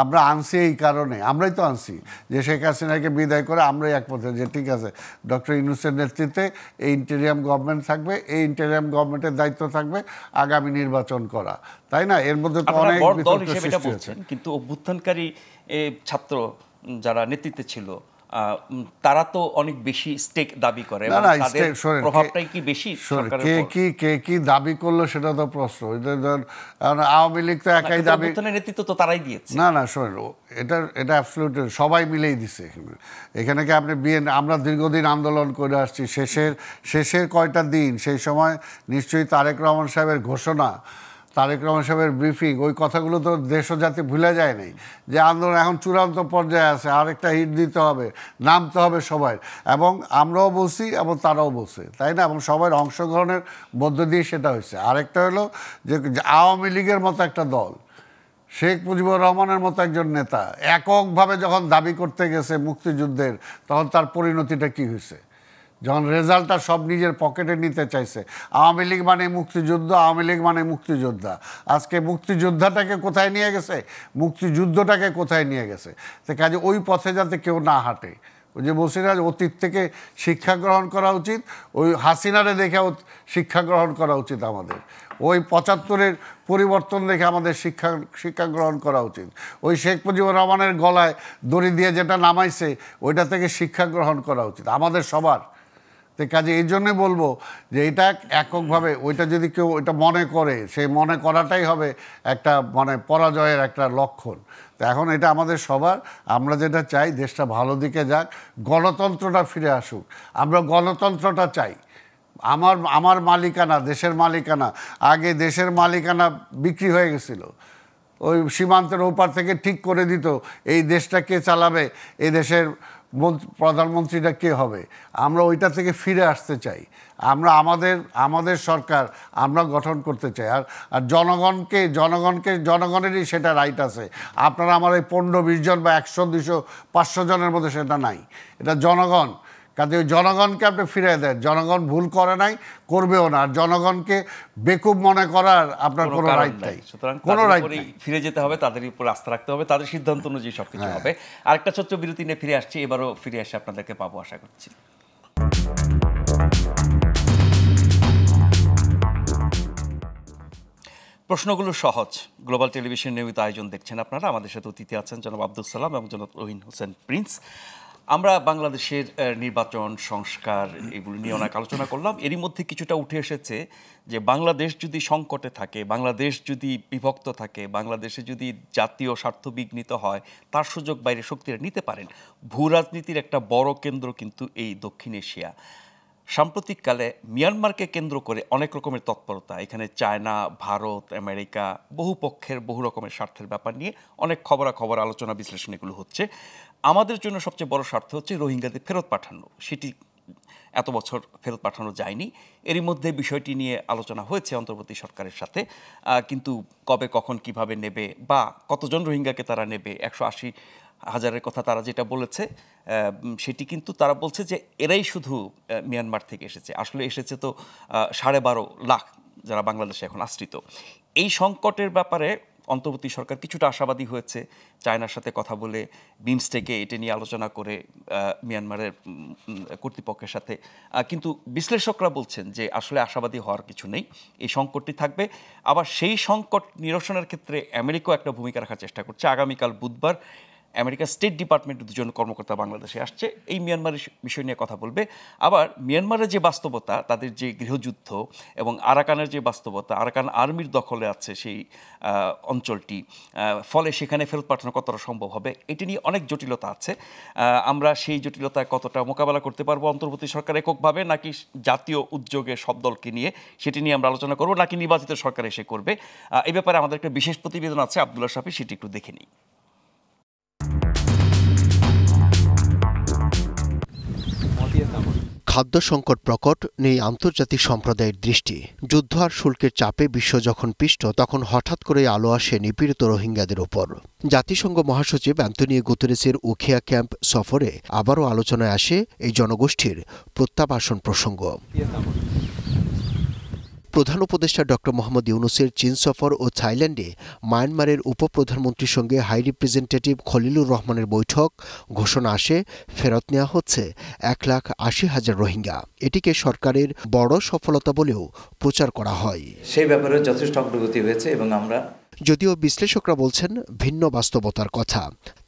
C: আমরা আনছি, এই কারণে আমরাই তো আনছি যে শেখ হাসিনাকে বিদায় করে আমরাই এক পথে যে ঠিক আছে ডক্টর ইউনূসের নেতৃত্বে এই ইন্টেরিয়াম গভর্নমেন্ট থাকবে, এই ইন্টেরিয়াম গভর্নমেন্টের দায়িত্ব থাকবে আগামী নির্বাচন করা, তাই না? এর মধ্যে তো অনেক
A: দল হিসেবে এটা বলছেন, কিন্তু অভ্যুত্থানকারী ছাত্র যারা নেতৃত্বে ছিল তারা তো অনেক বেশি স্টেক দাবি করে, তাদের প্রভাবটাই কি বেশি সরকারের উপর?
C: কে কি দাবি করলো সেটা তো প্রশ্ন। আওয়ামী লীগ তো একাই দাবি,
A: নেতৃত্ব তো তারাই দিয়েছে।
C: না শোনেন, এটা অ্যাবসলিউটলি সবাই মিলেই দিছে এখানে কি আপনি আমরা দীর্ঘদিন আন্দোলন করে আসছি, শেষের কয়টা দিন, সেই সময় নিশ্চয়ই তারেক রহমান সাহেবের ঘোষণা, তারেক রহমান সাহেবের ব্রিফিং, ওই কথাগুলো তো দেশ ও জাতি ভুলে যায় নাই যে আন্দোলন এখন চূড়ান্ত পর্যায়ে আছে, আরেকটা হিট দিতে হবে, নামতে হবে সবাই, এবং আমরাও বলছি এবং তারাও বলছে, তাই না? এবং সবার অংশগ্রহণের মধ্য দিয়ে সেটা হয়েছে। আরেকটা হলো যে আওয়ামী লীগের মতো একটা দল, শেখ মুজিবুর রহমানের মতো একজন নেতা এককভাবে যখন দাবি করতে গেছে মুক্তিযুদ্ধের, তখন তার পরিণতিটা কি হয়েছে? যখন রেজাল্টটা সব নিজের পকেটে নিতে চাইছে, আওয়ামী লীগ মানে মুক্তিযুদ্ধ, আওয়ামী লীগ মানে মুক্তিযোদ্ধা, আজকে মুক্তিযোদ্ধাটাকে কোথায় নিয়ে গেছে, মুক্তিযুদ্ধটাকে কোথায় নিয়ে গেছে? তো কাজে ওই পথে যাতে কেউ না হাঁটে, ওই যে বলছি না, অতীত থেকে শিক্ষা গ্রহণ করা উচিত, ওই হাসিনারে দেখেও শিক্ষা গ্রহণ করা উচিত আমাদের, ওই ৭৫-এর পরিবর্তন দেখে আমাদের শিক্ষা গ্রহণ করা উচিত, ওই শেখ মুজিবুর রহমানের গলায় দড়ি দিয়ে যেটা নামাইছে ওইটা থেকে শিক্ষা গ্রহণ করা উচিত আমাদের সবার। তো কাজে এই জন্যে বলবো যে এটা এককভাবে ওইটা যদি কেউ ওইটা মনে করে, সেই মনে করাটাই হবে একটা মানে পরাজয়ের একটা লক্ষণ। তো এখন এটা আমাদের সবার, আমরা যেটা চাই দেশটা ভালো দিকে যাক, গণতন্ত্রটা ফিরে আসুক, আমরা গণতন্ত্রটা চাই। আমার মালিকানা, দেশের মালিকানা, আগে দেশের মালিকানা বিক্রি হয়ে গেছিল, ওই সীমান্তের ওপার থেকে ঠিক করে দিত এই দেশটা কে চালাবে, এই দেশের প্রধানমন্ত্রীটা কে হবে। আমরা ওইটা থেকে ফিরে আসতে চাই, আমরা আমাদের সরকার আমরা গঠন করতে চাই। আর জনগণেরই সেটা রাইট আছে। আপনারা আমার এই 15-20 জন বা 100, 200, 500 জনের মধ্যে সেটা নাই, এটা জনগণ। কাজে ওই জনগণকে আপনি ফিরে দেন, জনগণ ভুল করে নাই, করবেও না, আর জনগণকে বেকুব মনে করার আপনার কোনো রাইট নাই, কোনো রাইট নেই।
A: ফিরে যেতে হবে, তাদের উপর আস্থা রাখতে হবে, তাদের সিদ্ধান্ত অনুযায়ী সবকিছু হবে। আরেকটা ছোট্ট বিরতি নিয়ে ফিরে আসছি, এবারও ফিরে এসে আপনাদেরকে পাবো আশা করছি। প্রশ্নগুলো সহজ। গ্লোবাল টেলিভিশন নিয়মিত আয়োজন দেখছেন আপনারা। আমাদের সাথে অতিথি আছেন জনাব আব্দুল সালাম এবং জনাব রহিন হোসেন প্রিন্স। আমরা বাংলাদেশের নির্বাচন সংস্কার এগুলো নিয়ে অনেক আলোচনা করলাম। এরই মধ্যে কিছুটা উঠে এসেছে যে বাংলাদেশ যদি সংকটে থাকে, বাংলাদেশ যদি বিভক্ত থাকে, বাংলাদেশে যদি জাতীয় স্বার্থ বিঘ্নিত হয়, তার সুযোগ বাইরে শক্তিরা নিতে পারেন। ভূ রাজনীতির একটা বড় কেন্দ্র কিন্তু এই দক্ষিণ এশিয়া। সাম্প্রতিককালে মিয়ানমারকে কেন্দ্র করে অনেক রকমের তৎপরতা, এখানে চায়না, ভারত, আমেরিকা, বহু পক্ষের বহু রকমের স্বার্থের ব্যাপার নিয়ে অনেক খবরাখবর, আলোচনা, বিশ্লেষণ এগুলো হচ্ছে। আমাদের জন্য সবচেয়ে বড় স্বার্থ হচ্ছে রোহিঙ্গাদের ফেরত পাঠানো। সেটি এত বছর ফেরত পাঠানো যায়নি। এরই মধ্যে বিষয়টি নিয়ে আলোচনা হয়েছে অন্তর্বর্তী সরকারের সাথে, কিন্তু কবে কখন কিভাবে নেবে বা কতজন রোহিঙ্গাকে তারা নেবে, 180,000-এর কথা তারা যেটা বলেছে, সেটি কিন্তু তারা বলছে যে এরাই শুধু মিয়ানমার থেকে এসেছে, আসলে এসেছে তো 12.5 লাখ যারা বাংলাদেশে এখন আশ্রিত। এই সংকটের ব্যাপারে অন্তর্বর্তী সরকার কিছুটা আশাবাদী হয়েছে, চায়নার সাথে কথা বলে, বিমস্টেকে এটা নিয়ে আলোচনা করে মিয়ানমারের কর্তৃপক্ষের সাথে। কিন্তু বিশ্লেষকরা বলছেন যে আসলে আশাবাদী হওয়ার কিছু নেই, এই সংকটটি থাকবে। আবার সেই সংকট নিরসনের ক্ষেত্রে আমেরিকাও একটা ভূমিকা রাখার চেষ্টা করছে। আগামীকাল বুধবার আমেরিকার স্টেট ডিপার্টমেন্টের 2জন কর্মকর্তা বাংলাদেশে আসছে, এই মিয়ানমারের বিষয় নিয়ে কথা বলবে। আবার মিয়ানমারের যে বাস্তবতা, তাদের যে গৃহযুদ্ধ এবং আরাকানের যে বাস্তবতা, আরাকান আর্মির দখলে আছে সেই অঞ্চলটি, ফলে সেখানে ফেরত পাঠানো কতটা সম্ভব হবে, এটি নিয়ে অনেক জটিলতা আছে। আমরা সেই জটিলতায় কতটা মোকাবেলা করতে পারবো অন্তর্বর্তী সরকার এককভাবে, নাকি জাতীয় উদ্যোগে সব দলকে নিয়ে, সেটি নিয়ে আমরা আলোচনা করব, নাকি নির্বাচিত সরকার এসে করবে। এই ব্যাপারে আমাদের একটা বিশেষ প্রতিবেদন আছে আব্দুল্লাহ শাফি, সেটি একটু দেখে নিই।
D: খাদ্য সংকট প্রকট, নেই আন্তর্জাতিক সম্প্রদায়ের দৃষ্টি। যুদ্ধ আর শুল্কের চাপে বিশ্ব যখন পিষ্ট, তখন হঠাৎ করে আলো আসে নিপীড়িত রোহিঙ্গাদের ওপর। জাতিসংঘ মহাসচিব অ্যান্তোনিও গুতেরেসের উখিয়া ক্যাম্প সফরে আবারও আলোচনায় আসে এই জনগোষ্ঠীর প্রত্যাবাসন প্রসঙ্গ। প্রধান উপদেষ্টা ডক্টর মোহাম্মদ ইউনূসের চীন সফর ও থাইল্যান্ডে মায়ানমারের উপপ্রধানমন্ত্রীর সঙ্গে হাই রিপ্রেজেন্টেটিভ খলিলুর রহমানের বৈঠক ঘোষণা আসে ফেরত নেওয়া হচ্ছে 1,80,000 রোহিঙ্গা। এটিকে সরকারের বড় সফলতা বলেও প্রচার করা হয়।
E: সেই ব্যাপারে যথেষ্ট অগ্রগতি হয়েছে এবং আমরা
D: যদিও বিশ্লেষকরা বলছেন ভিন্ন বাস্তবতার কথা।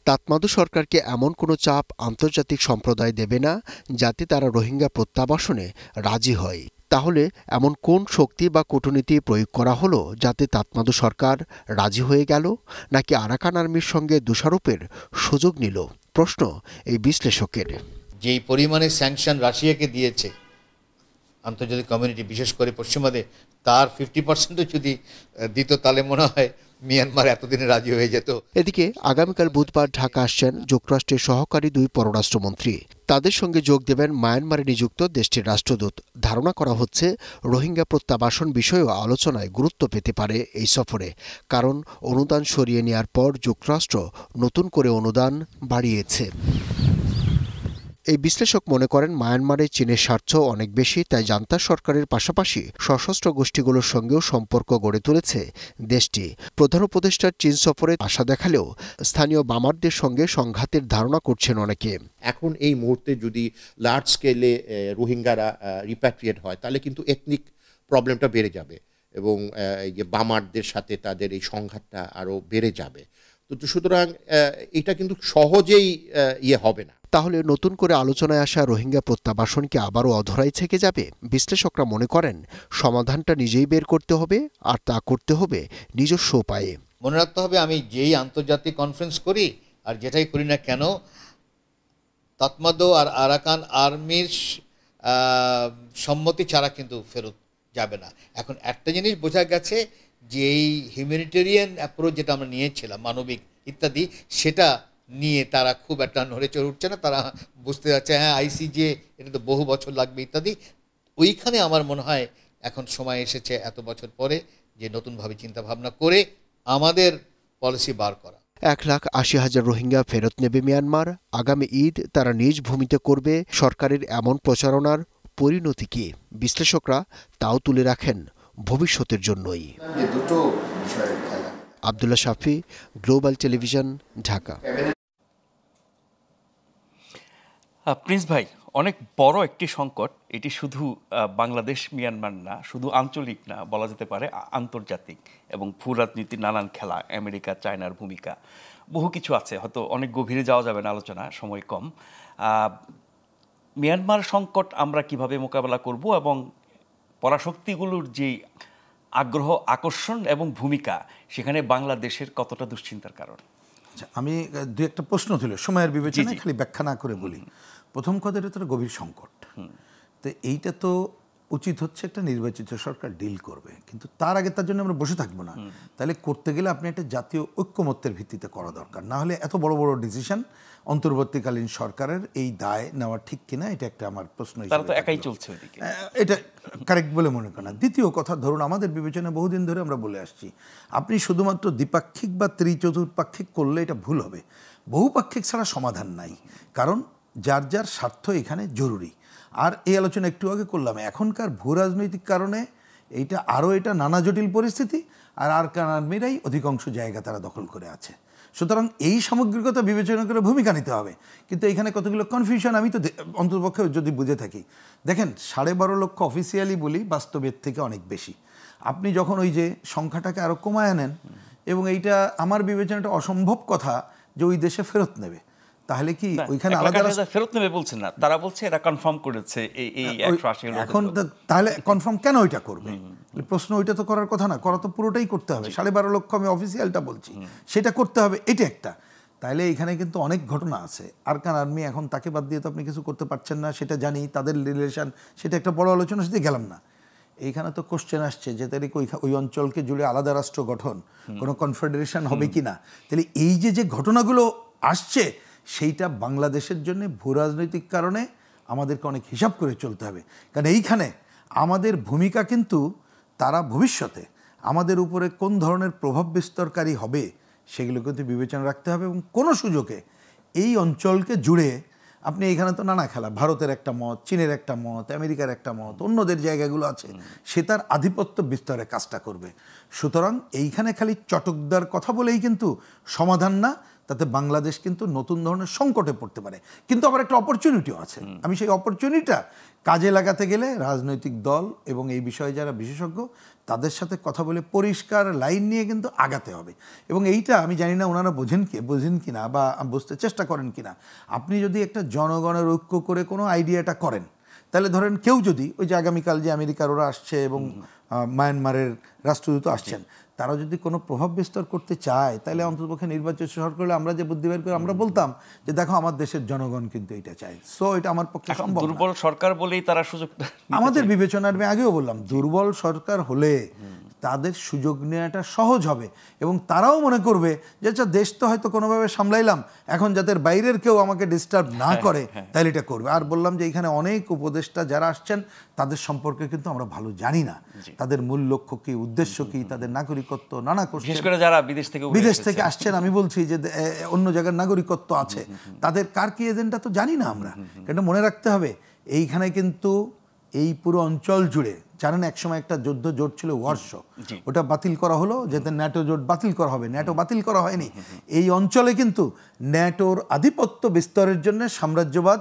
D: তাতমাদু সরকারকে এমন কোনো চাপ আন্তর্জাতিক সম্প্রদায় দেবে না যাতে তারা রোহিঙ্গা প্রত্যাবাসনে রাজি হয়। তাহলে এমন কোন শক্তি বা কূটনীতি প্রয়োগ করা হলো যাতে তাতমাদু সরকার রাজি হয়ে গেল, নাকি আরাকান আর্মির সঙ্গে দোষারোপের সুযোগ নিল? প্রশ্ন এই বিশ্লেষকের।
F: যেই পরিমাণে স্যাংশন রাশিয়াকে দিয়েছে আন্তর্জাতিক কমিউনিটি, বিশেষ করে পশ্চিমাদের, তার 50% যদি দিত তাহলে মনে হয় মিয়ানমার এতদিনে রাজি হয়ে যেত।
D: এদিকে আগামীকাল বুধবার ঢাকা আসছেন যুক্তরাষ্ট্রের সহকারী 2 পররাষ্ট্রমন্ত্রী। তাদের সঙ্গে যোগ দেবেন মায়ানমারে নিযুক্ত দেশটির রাষ্ট্রদূত। ধারণা করা হচ্ছে রোহিঙ্গা প্রত্যাবাসন বিষয়েও আলোচনায় গুরুত্ব পেতে পারে এই সফরে, কারণ অনুদান সরিয়ে নেওয়ার পর যুক্তরাষ্ট্র নতুন করে অনুদান বাড়িয়েছে। এই বিশ্লেষক মনে করেন মায়ানমারে চীনের স্বার্থ অনেক বেশি, তাই জান্তা সরকারের পাশাপাশি সশস্ত্র গোষ্ঠীগুলোর সঙ্গেও সম্পর্ক গড়ে তুলেছে দেশটি। প্রধান উপদেষ্টার চীন সফরে আশা দেখালেও স্থানীয় বামারদের সঙ্গে সংঘাতের ধারণা করছেন অনেকে।
G: এখন এই মুহূর্তে যদি লার্জ স্কেলে রোহিঙ্গারা রিপ্যাট্রিয়েট হয় তাহলে কিন্তু এথনিক প্রবলেমটা বেড়ে যাবে এবং এই যে বামারদের সাথে তাদের এই সংঘাতটা আরও বেড়ে যাবে। তো সুতরাং এটা কিন্তু সহজেই হবে না।
D: তাহলে নতুন করে আলোচনায় আসা রোহিঙ্গা প্রত্যাবাসন কি আবারও অধরাই থেকে যাবে? বিশ্লেষকরা মনে করেন সমাধানটা নিজেই বের করতে হবে, আর তা করতে হবে নিজস্ব উপায়ে।
F: মনে রাখতে হবে, আমি যেই আন্তর্জাতিক কনফারেন্স করি আর যেটাই করি না কেন, তাতমাদো আর আরাকান আর্মির সম্মতি ছাড়া কিন্তু ফেরত যাবে না। এখন একটা জিনিস বোঝা গেছে যে এই হিউম্যানিটেরিয়ান অ্যাপ্রোচ যেটা আমরা নিয়েছিলাম, মানবিক ইত্যাদি, সেটা নিয়ে তারা খুব একটা নড়ে চড়ে উঠছে না। তারা বুঝতে যাচ্ছে হ্যাঁ আইসিজে এটা তো বহু বছর লাগবে ইত্যাদি। ওইখানে আমার মনে হয় এখন সময় এসেছে এত বছর পরে যে নতুনভাবে চিন্তা ভাবনা করে আমাদের পলিসি বার করা।
D: 1,80,000 রোহিঙ্গা ফেরত নেবে মিয়ানমার। আগামী ঈদ তারা নিজ ভূমিতে করবে। সরকারের এমন প্রচারণার পরিণতি কি? বিশ্লেষকরা তাও তুলে রাখেন ভবিষ্যতের জন্যই। আব্দুল্লাহ শাফি, গ্লোবাল টেলিভিশন, ঢাকা।
A: প্রিন্স ভাই, অনেক বড় একটি সংকট এটি, শুধু বাংলাদেশ মিয়ানমার না, শুধু আঞ্চলিক না, বলা যেতে পারে আন্তর্জাতিক, এবং ভূ রাজনীতির নানান খেলা, আমেরিকা চায়নার ভূমিকা, বহু কিছু আছে। হয়তো অনেক গভীরে যাওয়া যাবে না, আলোচনা সময় কম। মিয়ানমার সংকট আমরা কিভাবে মোকাবেলা করব এবং পরাশক্তিগুলোর যে আগ্রহ, আকর্ষণ এবং ভূমিকা, সেখানে বাংলাদেশের কতটা দুশ্চিন্তার কারণ?
B: আচ্ছা, আমি দু একটা প্রশ্ন ছিল, সময়ের বিবেচনায় খালি ব্যাখ্যা না করে বলি। প্রথম কথা, এটা তো গভীর সংকট। তো এইটা তো উচিত হচ্ছে একটা নির্বাচিত সরকার ডিল করবে, কিন্তু তার আগে তার জন্য আমরা বসে থাকবো না। তাহলে করতে গেলে আপনি একটা জাতীয় ঐক্যমত্যের ভিত্তিতে করা দরকার। না হলে এত বড় বড় ডিসিশন অন্তর্বর্তীকালীন সরকারের এই দায় নেওয়া ঠিক কিনা, এটা একটা আমার প্রশ্ন।
A: তারা তো একাই চলছে ওইদিকে,
B: এটা কারেক্ট বলে মনে করেন না। দ্বিতীয় কথা, ধরুন আমাদের বিবেচনায় বহুদিন ধরে আমরা বলে আসছি, আপনি শুধুমাত্র দ্বিপাক্ষিক বা ত্রিচতুর্পাক্ষিক করলে এটা ভুল হবে। বহুপাক্ষিক ছাড়া সমাধান নাই, কারণ যার যার স্বার্থ এখানে জরুরি। আর এই আলোচনা একটু আগে করলাম, এখনকার ভূ রাজনৈতিক কারণে এটা নানা জটিল পরিস্থিতি, আর আরাকান আর্মিরাই অধিকাংশ জায়গা তারা দখল করে আছে। সুতরাং এই সামগ্রিকতা বিবেচনা করে ভূমিকা নিতে হবে। কিন্তু এখানে কতগুলো কনফিউশন আমি তো অন্ততপক্ষে যদি বুঝে থাকি, দেখেন 12.5 লক্ষ অফিসিয়ালি বলি, বাস্তবের থেকে অনেক বেশি। আপনি যখন ওই যে সংখ্যাটাকে আরও কমায় আনেন, এবং এইটা আমার বিবেচনাটা অসম্ভব কথা যে ওই দেশে ফেরত নেবে, তাহলে কি ওইখানে আলাদা
A: ফেরত নেবে বলছেন না, তারা বলছে এরা কনফার্ম করেছে এই 180।
B: এখন তাহলে কনফার্ম কেন ওইটা করবে? প্রশ্ন ওইটা তো করার কথা না, করা তো পুরোটাই করতে হবে। 12.5 লক্ষ আমি অফিসিয়ালটা বলছি, সেটা করতে হবে, এটা একটা। তাইলে এখানে কিন্তু অনেক ঘটনা আছে। আরাকান আর্মি এখন তাকে বাদ দিয়ে তো আপনি কিছু করতে পারছেন না, সেটা জানি। তাদের রিলেশন, সেটা একটা বড় আলোচনা, সেটা গেলাম না। এইখানে তো কোশ্চেন আসছে যে তাহলে ওই অঞ্চলকে জুড়ে আলাদা রাষ্ট্র গঠন, কোনো কনফেডারেশন হবে কি না। তাহলে এই যে ঘটনাগুলো আসছে, সেইটা বাংলাদেশের জন্য ভূ রাজনৈতিক কারণে আমাদেরকে অনেক হিসাব করে চলতে হবে। কারণ এইখানে আমাদের ভূমিকা কিন্তু তারা ভবিষ্যতে আমাদের উপরে কোন ধরনের প্রভাব বিস্তারকারী হবে সেগুলো কিন্তু বিবেচনা রাখতে হবে, এবং কোনো সুযোগে এই অঞ্চলকে জুড়ে আপনি এইখানে তো নানা খেলা, ভারতের একটা মত, চীনের একটা মত, আমেরিকার একটা মত, অন্যদের জায়গাগুলো আছে, সে তার আধিপত্য বিস্তারে কাজটা করবে। সুতরাং এইখানে খালি চটকদার কথা বলেই কিন্তু সমাধান না, তাতে বাংলাদেশ কিন্তু নতুন ধরনের সংকটে পড়তে পারে। কিন্তু আবার একটা অপরচুনিটিও আছে, আমি সেই অপরচুনিটিটা কাজে লাগাতে গেলে রাজনৈতিক দল এবং এই বিষয়ে যারা বিশেষজ্ঞ তাদের সাথে কথা বলে পরিষ্কার লাইন নিয়ে কিন্তু আগাতে হবে। এবং এইটা আমি জানি না ওনারা বোঝেন কি না বা বুঝতে চেষ্টা করেন কি না। আপনি যদি একটা জনগণের ঐক্য করে কোনো আইডিয়াটা করেন, তাহলে ধরেন কেউ যদি ওই যে আগামীকাল যে আমেরিকার ওরা আসছে এবং মায়ানমারের রাষ্ট্রদূত আসছেন, তারা যদি কোনো প্রভাব বিস্তার করতে চায়, তাহলে অন্ততপক্ষে নির্বাচিত সরকার হলে আমরা যে বুদ্ধি বের করে আমরা বলতাম যে দেখো আমার দেশের জনগণ কিন্তু এটা চায়, সো এটা আমার পক্ষে সম্ভব না।
A: দুর্বল সরকার বলেই তারা সুযোগ
B: আমাদের বিবেচনার, আমি আগেও বললাম, দুর্বল সরকার হলে তাদের সুযোগ নেওয়াটা সহজ হবে এবং তারাও মনে করবে যে আচ্ছা দেশ তো হয়তো কোনোভাবে সামলাইলাম, এখন যাতে বাইরের কেউ আমাকে ডিস্টার্ব না করে তাহলে এটা করবে। আর বললাম যে এখানে অনেক উপদেষ্টা যারা আসছেন তাদের সম্পর্কে কিন্তু আমরা ভালো জানি না, তাদের মূল লক্ষ্য কি, উদ্দেশ্য কি, তাদের নাগরিকত্ব নানা
A: বিশেষ করে যারা বিদেশ থেকে
B: আসছেন, আমি বলছি যে অন্য জায়গার নাগরিকত্ব আছে, তাদের কার কি এজেন্ডা তো জানি না আমরা। কিন্তু মনে রাখতে হবে এইখানে কিন্তু এই পুরো অঞ্চল জুড়ে জানেন একসময় একটা যুদ্ধ জোট ছিল ওয়ারশ, ওটা বাতিল করা হলো যাতে ন্যাটো জোট বাতিল করা হবে, ন্যাটো বাতিল করা হয়নি। এই অঞ্চলে কিন্তু ন্যাটোর আধিপত্য বিস্তারের জন্য সাম্রাজ্যবাদ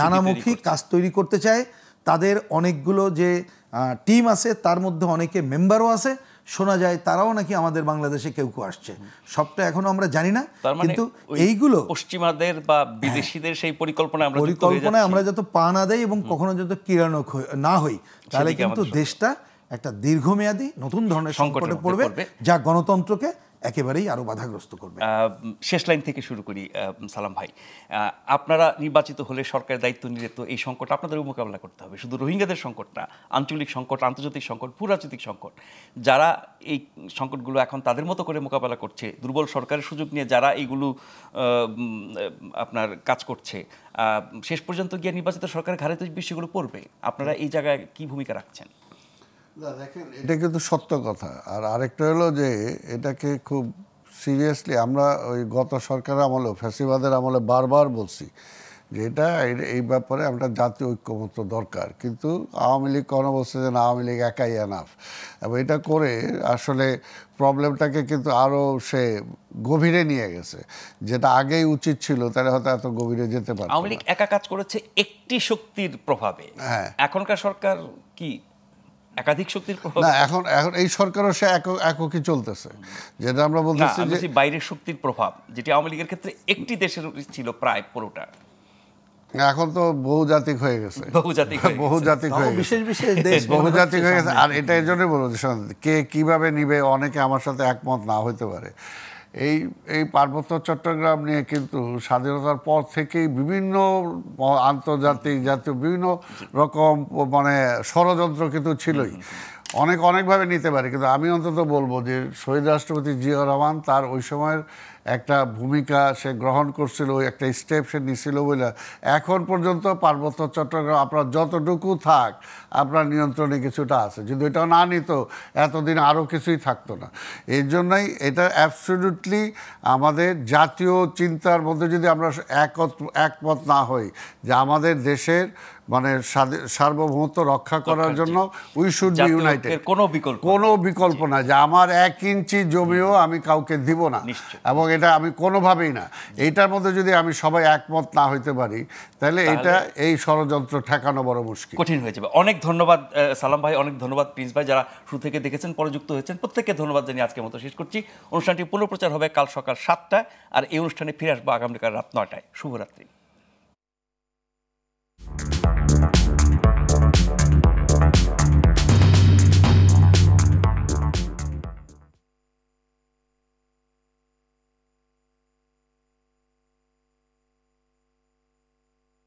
B: নানামুখী কাজ তৈরি করতে চায়। তাদের অনেকগুলো যে টিম আছে তার মধ্যে অনেকে মেম্বারও আছে, শোনা যায় তারাও নাকি আমাদের বাংলাদেশে কেউ কেউ আসছে, সবটা এখনো আমরা জানি না। কিন্তু এইগুলো
A: পশ্চিমাদের বা বিদেশিদের সেই পরিকল্পনায়
B: আমরা যত পা না দেই এবং কখনো যত কিরানো না হই, তাহলে কিন্তু দেশটা একটা দীর্ঘমেয়াদী নতুন ধরনের সংকটে পড়বে, যা গণতন্ত্রকে একেবারেই আরো বাধাগ্রস্ত করবে।
A: শেষ লাইন থেকে শুরু করি সালাম ভাই, আপনারা নির্বাচিত হলে সরকারের দায়িত্ব নিলে তো এই সংকট আপনাদের মোকাবেলা করতে হবে। শুধু রোহিঙ্গাদের সংকট না, আঞ্চলিক সংকট, আন্তর্জাতিক সংকট, ভূরাজনৈতিক সংকট, যারা এই সংকটগুলো এখন তাদের মতো করে মোকাবেলা করছে, দুর্বল সরকারের সুযোগ নিয়ে যারা এইগুলো আপনার কাজ করছে, শেষ পর্যন্ত গিয়ে নির্বাচিত সরকারের ঘাড়ে তো বিষয়গুলো পড়বে। আপনারা এই জায়গায় কি ভূমিকা রাখছেন?
C: দেখেন, এটা কিন্তু সত্য কথা। আর আরেকটা হলো যে এটাকে খুব সিরিয়াসলি আমরা ওই গত সরকারের আমলে, ফ্যাসিবাদের আমলে বারবার বলছি যে এটা এই ব্যাপারে আমরা জাতীয় ঐক্যমত্য দরকার। কিন্তু আওয়ামী লীগ কোনো বলছে যে না, আওয়ামী লীগ একাই এনাফ, এবং এটা করে আসলে প্রবলেমটাকে কিন্তু আরও সে গভীরে নিয়ে গেছে, যেটা আগেই উচিত ছিল, তাহলে হয়তো এত গভীরে যেতে পারে।
A: আওয়ামী লীগ একা কাজ করেছে একটি শক্তির প্রভাবে, এখনকার সরকার কি একাধিক শক্তির প্রভাব?
C: না, এখন এই সরকারও সে একই চলতেছে, যেটা আমরা বলতেছি যে
A: বাইরের শক্তির প্রভাব, যেটি আওয়ামী লীগের ক্ষেত্রে একটি দেশের ছিল প্রায় পুরোটা,
C: এখন তো বহুজাতিক হয়ে গেছে, বহুজাতিক হয়ে গেছে। আর এটা এই জন্যই বলবো যে কে কিভাবে নিবে, অনেকে আমার সাথে একমত না হইতে পারে। এই পার্বত্য চট্টগ্রাম নিয়ে কিন্তু স্বাধীনতার পর থেকেই বিভিন্ন আন্তর্জাতিক, জাতীয় বিভিন্ন রকম মানে ষড়যন্ত্র কিন্তু ছিলই। অনেকভাবে নিতে পারে, কিন্তু আমি অন্তত বলবো যে শহীদ রাষ্ট্রপতি জিয়াউর রহমান তার ওই সময়ের একটা ভূমিকা সে গ্রহণ করছিল, একটা স্টেপ সে নিছিল বলে এখন পর্যন্ত পার্বত্য চট্টগ্রাম আপনার যতটুকু থাক আপনার নিয়ন্ত্রণে কিছুটা আছে। যদি এটাও না নিত এতদিন আরও কিছুই থাকতো না। এর জন্যই এটা অ্যাবসলিউটলি আমাদের জাতীয় চিন্তার মধ্যে যদি আমরা একমত না হই যে আমাদের দেশের মানে সার্বভৌমত্ব রক্ষা করার জন্য উই শুড বি ইউনাইটেড, কোনো বিকল্প না যে আমার 1 ইঞ্চি জমিও আমি কাউকে দিব না, এবং এটা আমি কোনোভাবেই না। এইটার মধ্যে যদি আমি সবাই একমত না হইতে পারি, তাহলে এটা এই ষড়যন্ত্র ঠেকানো বড় মুশকিল,
A: কঠিন হয়ে যাবে। অনেক ধন্যবাদ সালাম ভাই, অনেক ধন্যবাদ প্রিন্স ভাই, যারা শুরু থেকে দেখেছেন, পরে যুক্ত হয়েছেন, প্রত্যেককে ধন্যবাদ জানিয়ে আজকের মতো শেষ করছি। অনুষ্ঠানটি পুনঃপ্রচার হবে কাল সকাল 7টায়, আর এই অনুষ্ঠানে ফিরে আসবো আগামীকাল রাত 9টায়। শুভরাত্রি।